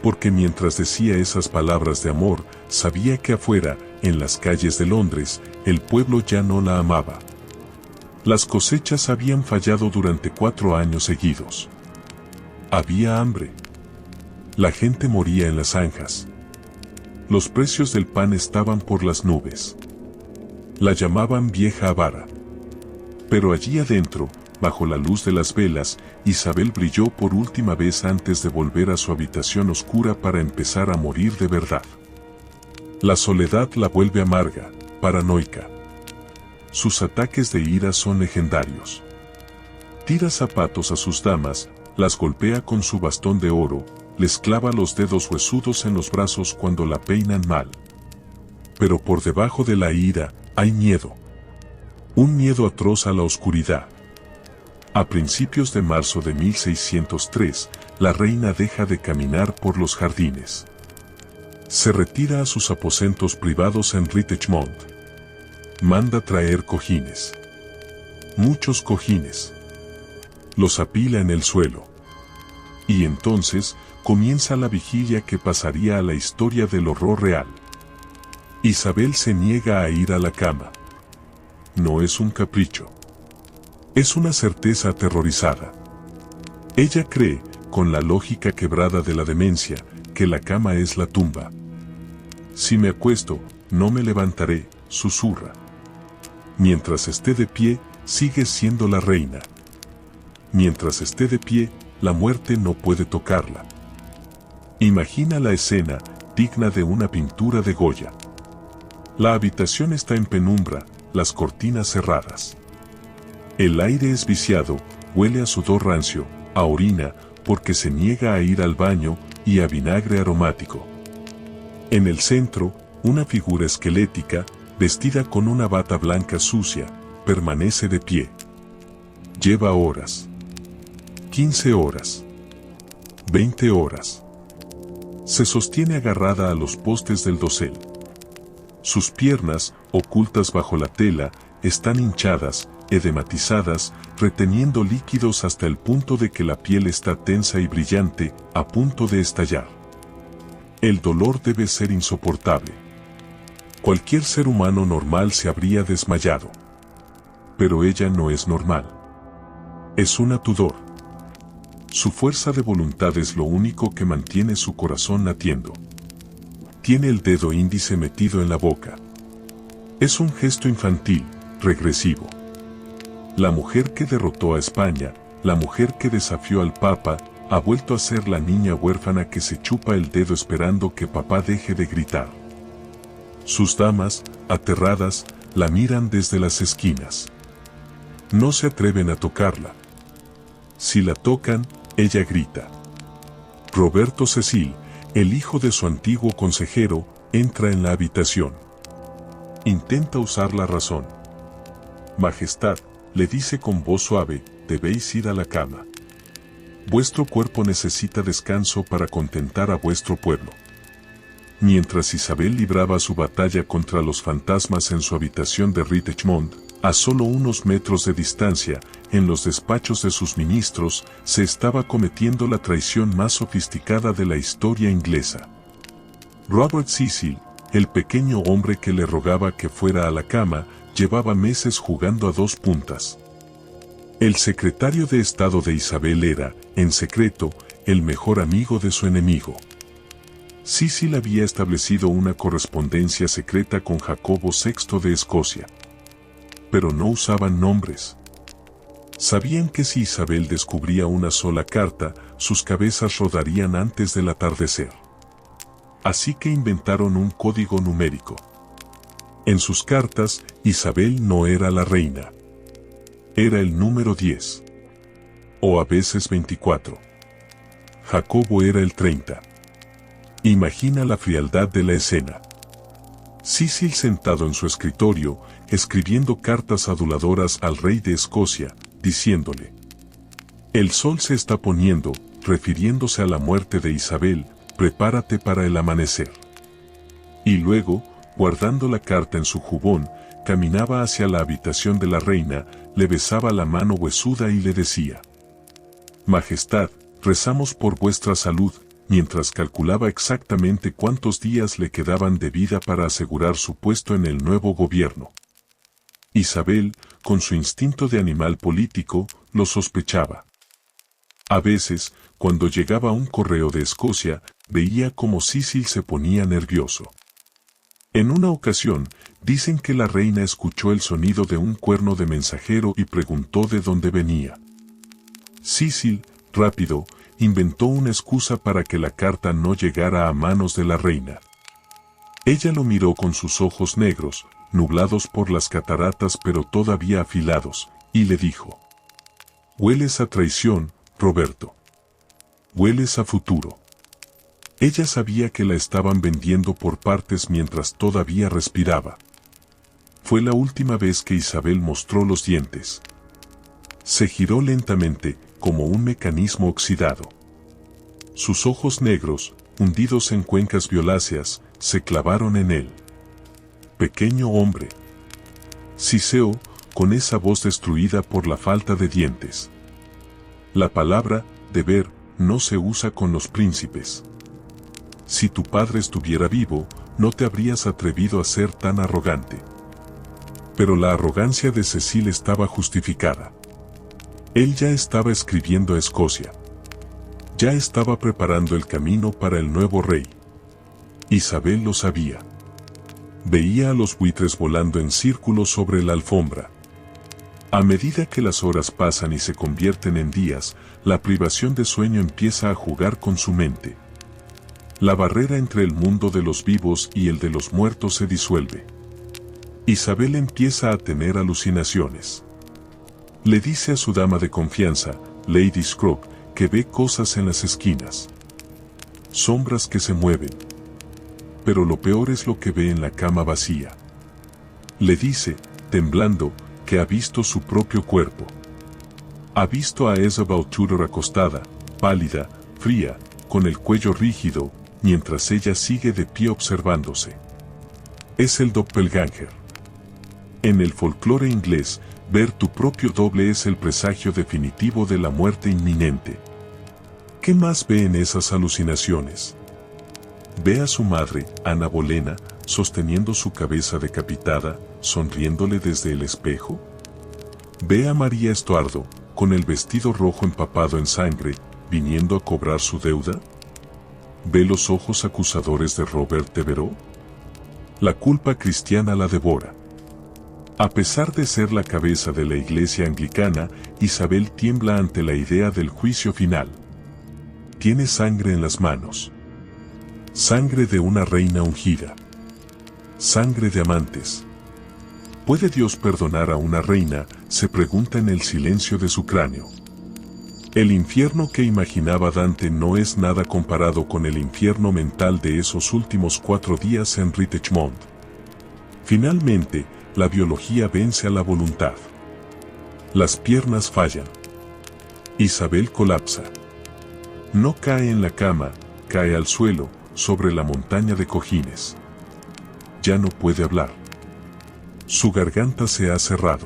Porque mientras decía esas palabras de amor, sabía que afuera, en las calles de Londres, el pueblo ya no la amaba. Las cosechas habían fallado durante 4 años seguidos. Había hambre. La gente moría en las zanjas. Los precios del pan estaban por las nubes. La llamaban vieja avara. Pero allí adentro, bajo la luz de las velas, Isabel brilló por última vez antes de volver a su habitación oscura para empezar a morir de verdad. La soledad la vuelve amarga, paranoica. Sus ataques de ira son legendarios. Tira zapatos a sus damas, las golpea con su bastón de oro, les clava los dedos huesudos en los brazos cuando la peinan mal. Pero por debajo de la ira, hay miedo. Un miedo atroz a la oscuridad. A principios de marzo de 1603, la reina deja de caminar por los jardines. Se retira a sus aposentos privados en Richmond. Manda traer cojines. Muchos cojines. Los apila en el suelo. Y entonces, comienza la vigilia que pasaría a la historia del horror real. Isabel se niega a ir a la cama. No es un capricho. Es una certeza aterrorizada. Ella cree, con la lógica quebrada de la demencia, que la cama es la tumba. Si me acuesto, no me levantaré, susurra. Mientras esté de pie, sigue siendo la reina. Mientras esté de pie, la muerte no puede tocarla. Imagina la escena, digna de una pintura de Goya. La habitación está en penumbra, las cortinas cerradas. El aire es viciado, huele a sudor rancio, a orina, porque se niega a ir al baño, y a vinagre aromático. En el centro, una figura esquelética, vestida con una bata blanca sucia, permanece de pie. Lleva horas. 15 horas. 20 horas. Se sostiene agarrada a los postes del dosel. Sus piernas, ocultas bajo la tela, están hinchadas, edematizadas, reteniendo líquidos hasta el punto de que la piel está tensa y brillante, a punto de estallar. El dolor debe ser insoportable. Cualquier ser humano normal se habría desmayado. Pero ella no es normal. Es una Tudor. Su fuerza de voluntad es lo único que mantiene su corazón latiendo. Tiene el dedo índice metido en la boca. Es un gesto infantil, regresivo. La mujer que derrotó a España, la mujer que desafió al Papa, ha vuelto a ser la niña huérfana que se chupa el dedo esperando que papá deje de gritar. Sus damas, aterradas, la miran desde las esquinas. No se atreven a tocarla. Si la tocan, ella grita. Roberto Cecil, el hijo de su antiguo consejero, entra en la habitación. Intenta usar la razón. Majestad, le dice con voz suave, debéis ir a la cama. Vuestro cuerpo necesita descanso para contentar a vuestro pueblo. Mientras Isabel libraba su batalla contra los fantasmas en su habitación de Richmond, a solo unos metros de distancia, en los despachos de sus ministros, se estaba cometiendo la traición más sofisticada de la historia inglesa. Robert Cecil, el pequeño hombre que le rogaba que fuera a la cama, llevaba meses jugando a dos puntas. El secretario de Estado de Isabel era, en secreto, el mejor amigo de su enemigo. Cecil había establecido una correspondencia secreta con Jacobo VI de Escocia. Pero no usaban nombres. Sabían que si Isabel descubría una sola carta, sus cabezas rodarían antes del atardecer. Así que inventaron un código numérico. En sus cartas, Isabel no era la reina. Era el número 10. O a veces 24. Jacobo era el 30. Imagina la frialdad de la escena. Cecil sentado en su escritorio, escribiendo cartas aduladoras al rey de Escocia, diciéndole: el sol se está poniendo, refiriéndose a la muerte de Isabel, prepárate para el amanecer. Y luego, guardando la carta en su jubón, caminaba hacia la habitación de la reina, le besaba la mano huesuda y le decía: Majestad, rezamos por vuestra salud, mientras calculaba exactamente cuántos días le quedaban de vida para asegurar su puesto en el nuevo gobierno. Isabel, con su instinto de animal político, lo sospechaba. A veces, cuando llegaba un correo de Escocia, veía cómo Cecil se ponía nervioso. En una ocasión, dicen que la reina escuchó el sonido de un cuerno de mensajero y preguntó de dónde venía. Cecil, rápido, inventó una excusa para que la carta no llegara a manos de la reina. Ella lo miró con sus ojos negros, nublados por las cataratas pero todavía afilados, y le dijo: hueles a traición, Roberto. Hueles a futuro. Ella sabía que la estaban vendiendo por partes mientras todavía respiraba. Fue la última vez que Isabel mostró los dientes. Se giró lentamente, como un mecanismo oxidado. Sus ojos negros, hundidos en cuencas violáceas, se clavaron en él. Pequeño hombre. Siseó, con esa voz destruida por la falta de dientes. La palabra, deber, no se usa con los príncipes. Si tu padre estuviera vivo, no te habrías atrevido a ser tan arrogante. Pero la arrogancia de Cecil estaba justificada. Él ya estaba escribiendo a Escocia. Ya estaba preparando el camino para el nuevo rey. Isabel lo sabía. Veía a los buitres volando en círculos sobre la alfombra. A medida que las horas pasan y se convierten en días, la privación de sueño empieza a jugar con su mente. La barrera entre el mundo de los vivos y el de los muertos se disuelve. Isabel empieza a tener alucinaciones. Le dice a su dama de confianza, Lady Scrooge, que ve cosas en las esquinas. Sombras que se mueven. Pero lo peor es lo que ve en la cama vacía. Le dice, temblando, que ha visto su propio cuerpo. Ha visto a Isabel Tudor acostada, pálida, fría, con el cuello rígido, mientras ella sigue de pie observándose. Es el doppelganger. En el folclore inglés, ver tu propio doble es el presagio definitivo de la muerte inminente. ¿Qué más ve en esas alucinaciones? Ve a su madre, Ana Bolena, sosteniendo su cabeza decapitada, sonriéndole desde el espejo. Ve a María Estuardo, con el vestido rojo empapado en sangre, viniendo a cobrar su deuda. Ve los ojos acusadores de Robert Devereux. La culpa cristiana la devora. A pesar de ser la cabeza de la iglesia anglicana, Isabel tiembla ante la idea del juicio final. Tiene sangre en las manos. Sangre de una reina ungida. Sangre de amantes. ¿Puede Dios perdonar a una reina?, se pregunta en el silencio de su cráneo. El infierno que imaginaba Dante no es nada comparado con el infierno mental de esos últimos 4 días en Richmond. Finalmente, la biología vence a la voluntad. Las piernas fallan. Isabel colapsa. No cae en la cama, cae al suelo, sobre la montaña de cojines. Ya no puede hablar. Su garganta se ha cerrado.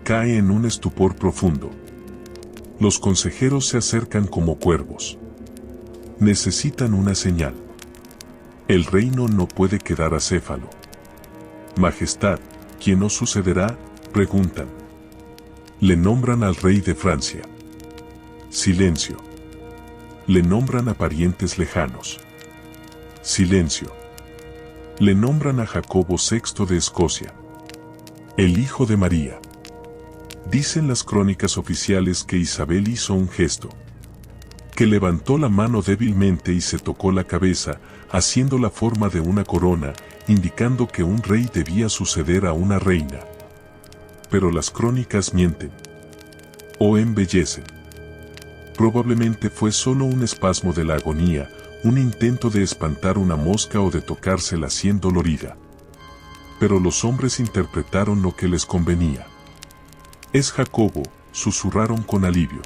Cae en un estupor profundo. Los consejeros se acercan como cuervos. Necesitan una señal. El reino no puede quedar acéfalo. Majestad, ¿quién os sucederá?, preguntan. Le nombran al rey de Francia. Silencio. Le nombran a parientes lejanos. Silencio. Le nombran a Jacobo VI de Escocia. El hijo de María. Dicen las crónicas oficiales que Isabel hizo un gesto. Que levantó la mano débilmente y se tocó la cabeza, haciendo la forma de una corona, indicando que un rey debía suceder a una reina. Pero las crónicas mienten. O embellecen. Probablemente fue solo un espasmo de la agonía, un intento de espantar una mosca o de tocarse la sien dolorida. Pero los hombres interpretaron lo que les convenía. Es Jacobo, susurraron con alivio.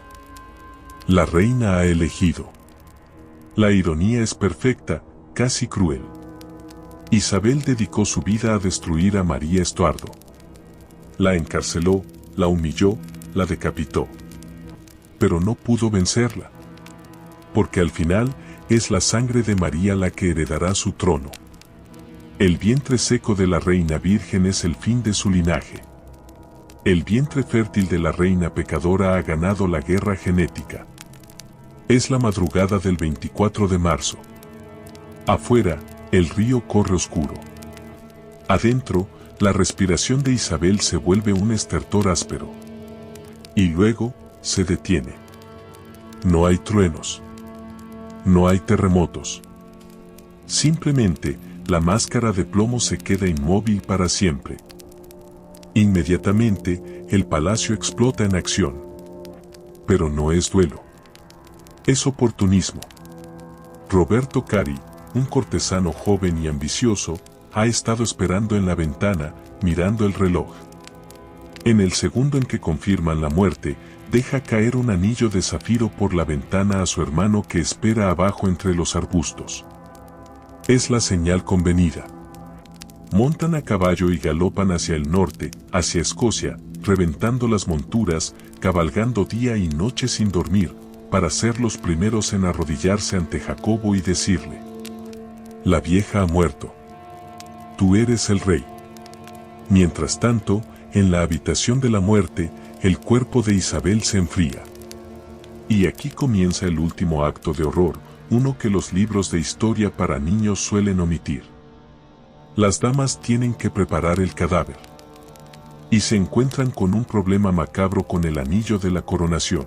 La reina ha elegido. La ironía es perfecta, casi cruel. Isabel dedicó su vida a destruir a María Estuardo. La encarceló, la humilló, la decapitó. Pero no pudo vencerla. Porque al final, es la sangre de María la que heredará su trono. El vientre seco de la reina virgen es el fin de su linaje. El vientre fértil de la reina pecadora ha ganado la guerra genética. Es la madrugada del 24 de marzo. Afuera, el río corre oscuro. Adentro, la respiración de Isabel se vuelve un estertor áspero. Y luego, se detiene. No hay truenos. No hay terremotos. Simplemente, la máscara de plomo se queda inmóvil para siempre. Inmediatamente, el palacio explota en acción. Pero no es duelo. Es oportunismo. Roberto Cari, un cortesano joven y ambicioso, ha estado esperando en la ventana, mirando el reloj. En el segundo en que confirman la muerte, deja caer un anillo de zafiro por la ventana a su hermano que espera abajo entre los arbustos. Es la señal convenida. Montan a caballo y galopan hacia el norte, hacia Escocia, reventando las monturas, cabalgando día y noche sin dormir, para ser los primeros en arrodillarse ante Jacobo y decirle: la vieja ha muerto. Tú eres el rey. Mientras tanto, en la habitación de la muerte, el cuerpo de Isabel se enfría. Y aquí comienza el último acto de horror, uno que los libros de historia para niños suelen omitir. Las damas tienen que preparar el cadáver. Y se encuentran con un problema macabro con el anillo de la coronación.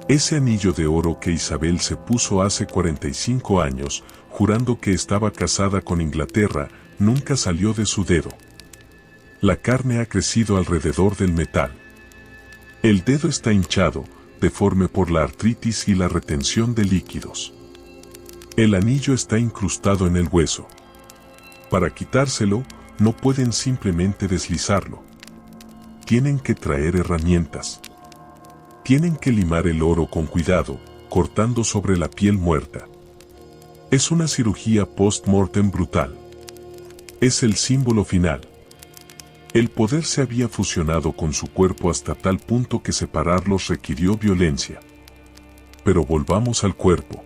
Ese anillo de oro que Isabel se puso hace 45 años, jurando que estaba casada con Inglaterra, nunca salió de su dedo. La carne ha crecido alrededor del metal. El dedo está hinchado, deforme por la artritis y la retención de líquidos. El anillo está incrustado en el hueso. Para quitárselo, no pueden simplemente deslizarlo. Tienen que traer herramientas. Tienen que limar el oro con cuidado, cortando sobre la piel muerta. Es una cirugía post-mortem brutal. Es el símbolo final. El poder se había fusionado con su cuerpo hasta tal punto que separarlos requirió violencia. Pero volvamos al cuerpo.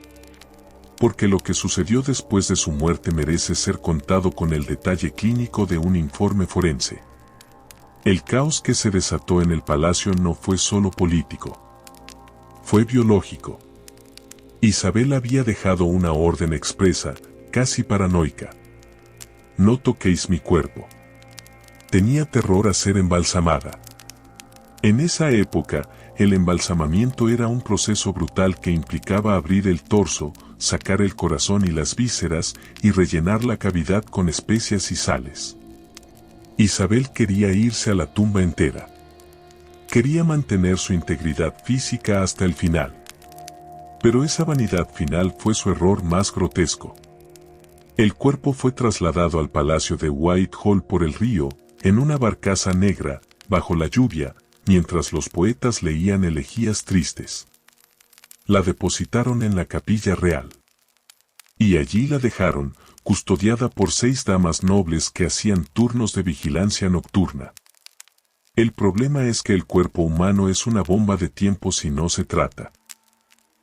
Porque lo que sucedió después de su muerte merece ser contado con el detalle clínico de un informe forense. El caos que se desató en el palacio no fue solo político. Fue biológico. Isabel había dejado una orden expresa, casi paranoica. No toquéis mi cuerpo. Tenía terror a ser embalsamada. En esa época, el embalsamamiento era un proceso brutal que implicaba abrir el torso, sacar el corazón y las vísceras y rellenar la cavidad con especias y sales. Isabel quería irse a la tumba entera. Quería mantener su integridad física hasta el final. Pero esa vanidad final fue su error más grotesco. El cuerpo fue trasladado al palacio de Whitehall por el río, en una barcaza negra, bajo la lluvia, mientras los poetas leían elegías tristes. La depositaron en la capilla real. Y allí la dejaron, custodiada por 6 damas nobles que hacían turnos de vigilancia nocturna. El problema es que el cuerpo humano es una bomba de tiempo si no se trata.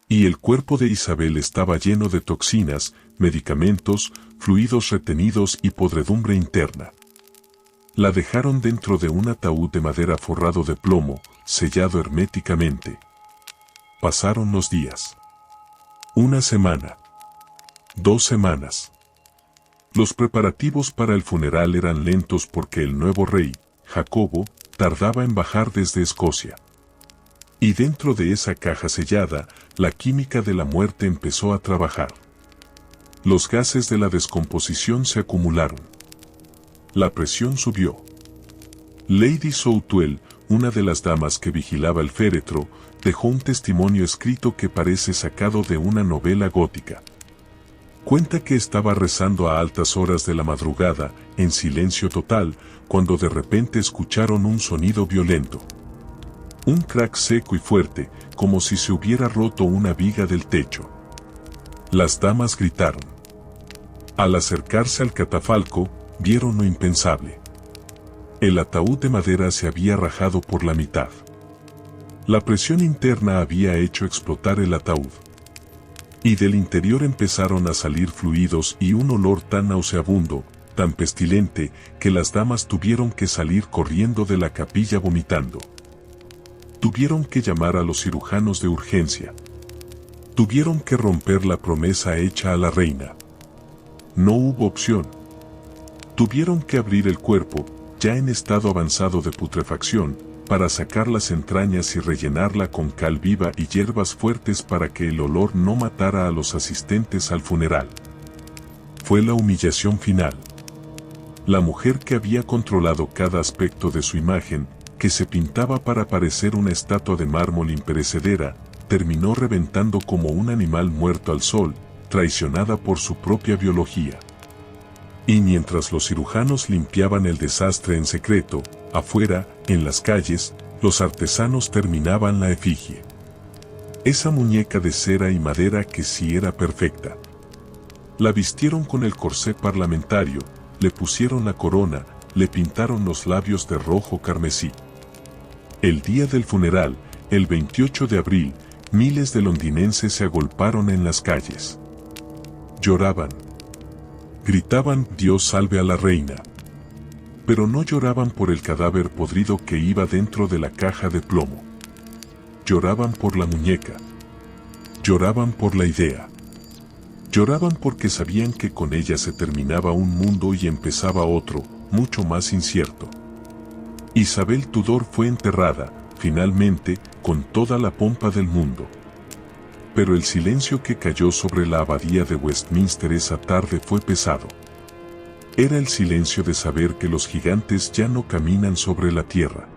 Y el cuerpo de Isabel estaba lleno de toxinas, medicamentos, fluidos retenidos y podredumbre interna. La dejaron dentro de un ataúd de madera forrado de plomo, sellado herméticamente. Pasaron los días. 1 semana. 2 semanas. Los preparativos para el funeral eran lentos porque el nuevo rey, Jacobo, tardaba en bajar desde Escocia. Y dentro de esa caja sellada, la química de la muerte empezó a trabajar. Los gases de la descomposición se acumularon. La presión subió. Lady Southwell, una de las damas que vigilaba el féretro, dejó un testimonio escrito que parece sacado de una novela gótica. Cuenta que estaba rezando a altas horas de la madrugada, en silencio total, cuando de repente escucharon un sonido violento. Un crack seco y fuerte, como si se hubiera roto una viga del techo. Las damas gritaron. Al acercarse al catafalco, vieron lo impensable. El ataúd de madera se había rajado por la mitad. La presión interna había hecho explotar el ataúd. Y del interior empezaron a salir fluidos y un olor tan nauseabundo, tan pestilente, que las damas tuvieron que salir corriendo de la capilla vomitando. Tuvieron que llamar a los cirujanos de urgencia. Tuvieron que romper la promesa hecha a la reina. No hubo opción. Tuvieron que abrir el cuerpo, ya en estado avanzado de putrefacción, para sacar las entrañas y rellenarla con cal viva y hierbas fuertes para que el olor no matara a los asistentes al funeral. Fue la humillación final. La mujer que había controlado cada aspecto de su imagen, que se pintaba para parecer una estatua de mármol imperecedera, terminó reventando como un animal muerto al sol, traicionada por su propia biología. Y mientras los cirujanos limpiaban el desastre en secreto, afuera, en las calles, los artesanos terminaban la efigie. Esa muñeca de cera y madera que sí era perfecta. La vistieron con el corsé parlamentario, le pusieron la corona, le pintaron los labios de rojo carmesí. El día del funeral, el 28 de abril, miles de londinenses se agolparon en las calles. Lloraban. Gritaban «Dios salve a la reina». Pero no lloraban por el cadáver podrido que iba dentro de la caja de plomo. Lloraban por la muñeca. Lloraban por la idea. Lloraban porque sabían que con ella se terminaba un mundo y empezaba otro, mucho más incierto. Isabel Tudor fue enterrada, finalmente, con toda la pompa del mundo. Pero el silencio que cayó sobre la abadía de Westminster esa tarde fue pesado. Era el silencio de saber que los gigantes ya no caminan sobre la tierra.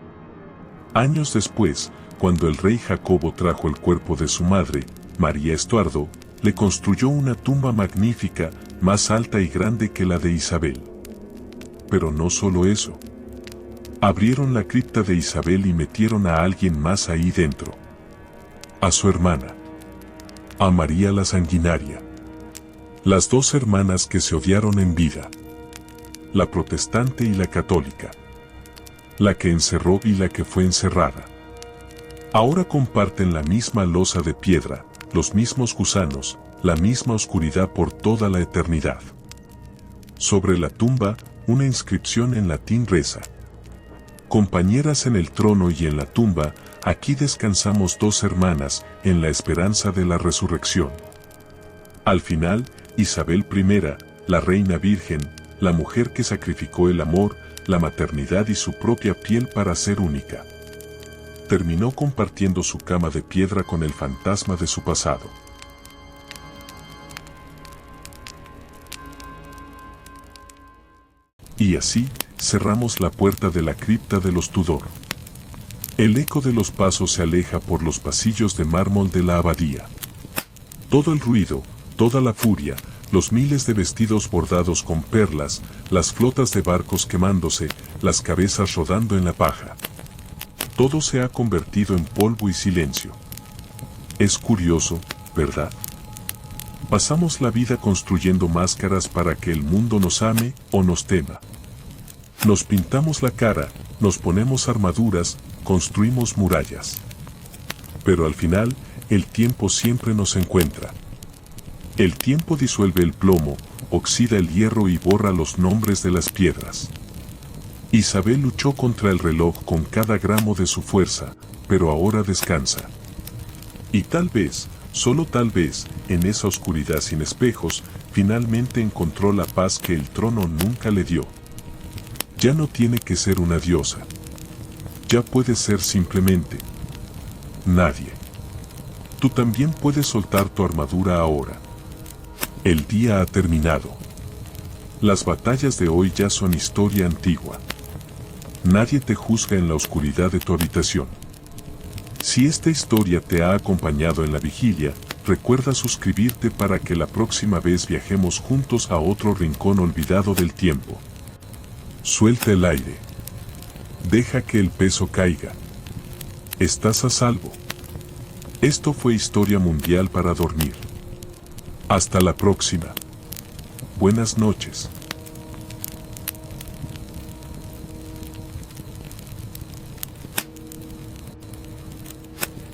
Años después, cuando el rey Jacobo trajo el cuerpo de su madre, María Estuardo, le construyó una tumba magnífica, más alta y grande que la de Isabel. Pero no solo eso. Abrieron la cripta de Isabel y metieron a alguien más ahí dentro. A su hermana. A María la Sanguinaria. Las dos hermanas que se odiaron en vida. La protestante y la católica. La que encerró y la que fue encerrada. Ahora comparten la misma losa de piedra, los mismos gusanos, la misma oscuridad por toda la eternidad. Sobre la tumba, una inscripción en latín reza: compañeras en el trono y en la tumba, aquí descansamos dos hermanas, en la esperanza de la resurrección. Al final, Isabel I, la reina virgen, la mujer que sacrificó el amor, la maternidad y su propia piel para ser única, terminó compartiendo su cama de piedra con el fantasma de su pasado. Y así, cerramos la puerta de la cripta de los Tudor. El eco de los pasos se aleja por los pasillos de mármol de la abadía. Todo el ruido, toda la furia, los miles de vestidos bordados con perlas, las flotas de barcos quemándose, las cabezas rodando en la paja. Todo se ha convertido en polvo y silencio. Es curioso, ¿verdad? Pasamos la vida construyendo máscaras para que el mundo nos ame o nos tema. Nos pintamos la cara, nos ponemos armaduras, construimos murallas. Pero al final, el tiempo siempre nos encuentra. El tiempo disuelve el plomo, oxida el hierro y borra los nombres de las piedras. Isabel luchó contra el reloj con cada gramo de su fuerza, pero ahora descansa. Y tal vez, solo tal vez, en esa oscuridad sin espejos, finalmente encontró la paz que el trono nunca le dio. Ya no tiene que ser una diosa. Ya puede ser simplemente nadie. Tú también puedes soltar tu armadura ahora. El día ha terminado. Las batallas de hoy ya son historia antigua. Nadie te juzga en la oscuridad de tu habitación. Si esta historia te ha acompañado en la vigilia, recuerda suscribirte para que la próxima vez viajemos juntos a otro rincón olvidado del tiempo. Suelta el aire. Deja que el peso caiga. Estás a salvo. Esto fue Historia Mundial para Dormir. Hasta la próxima. Buenas noches.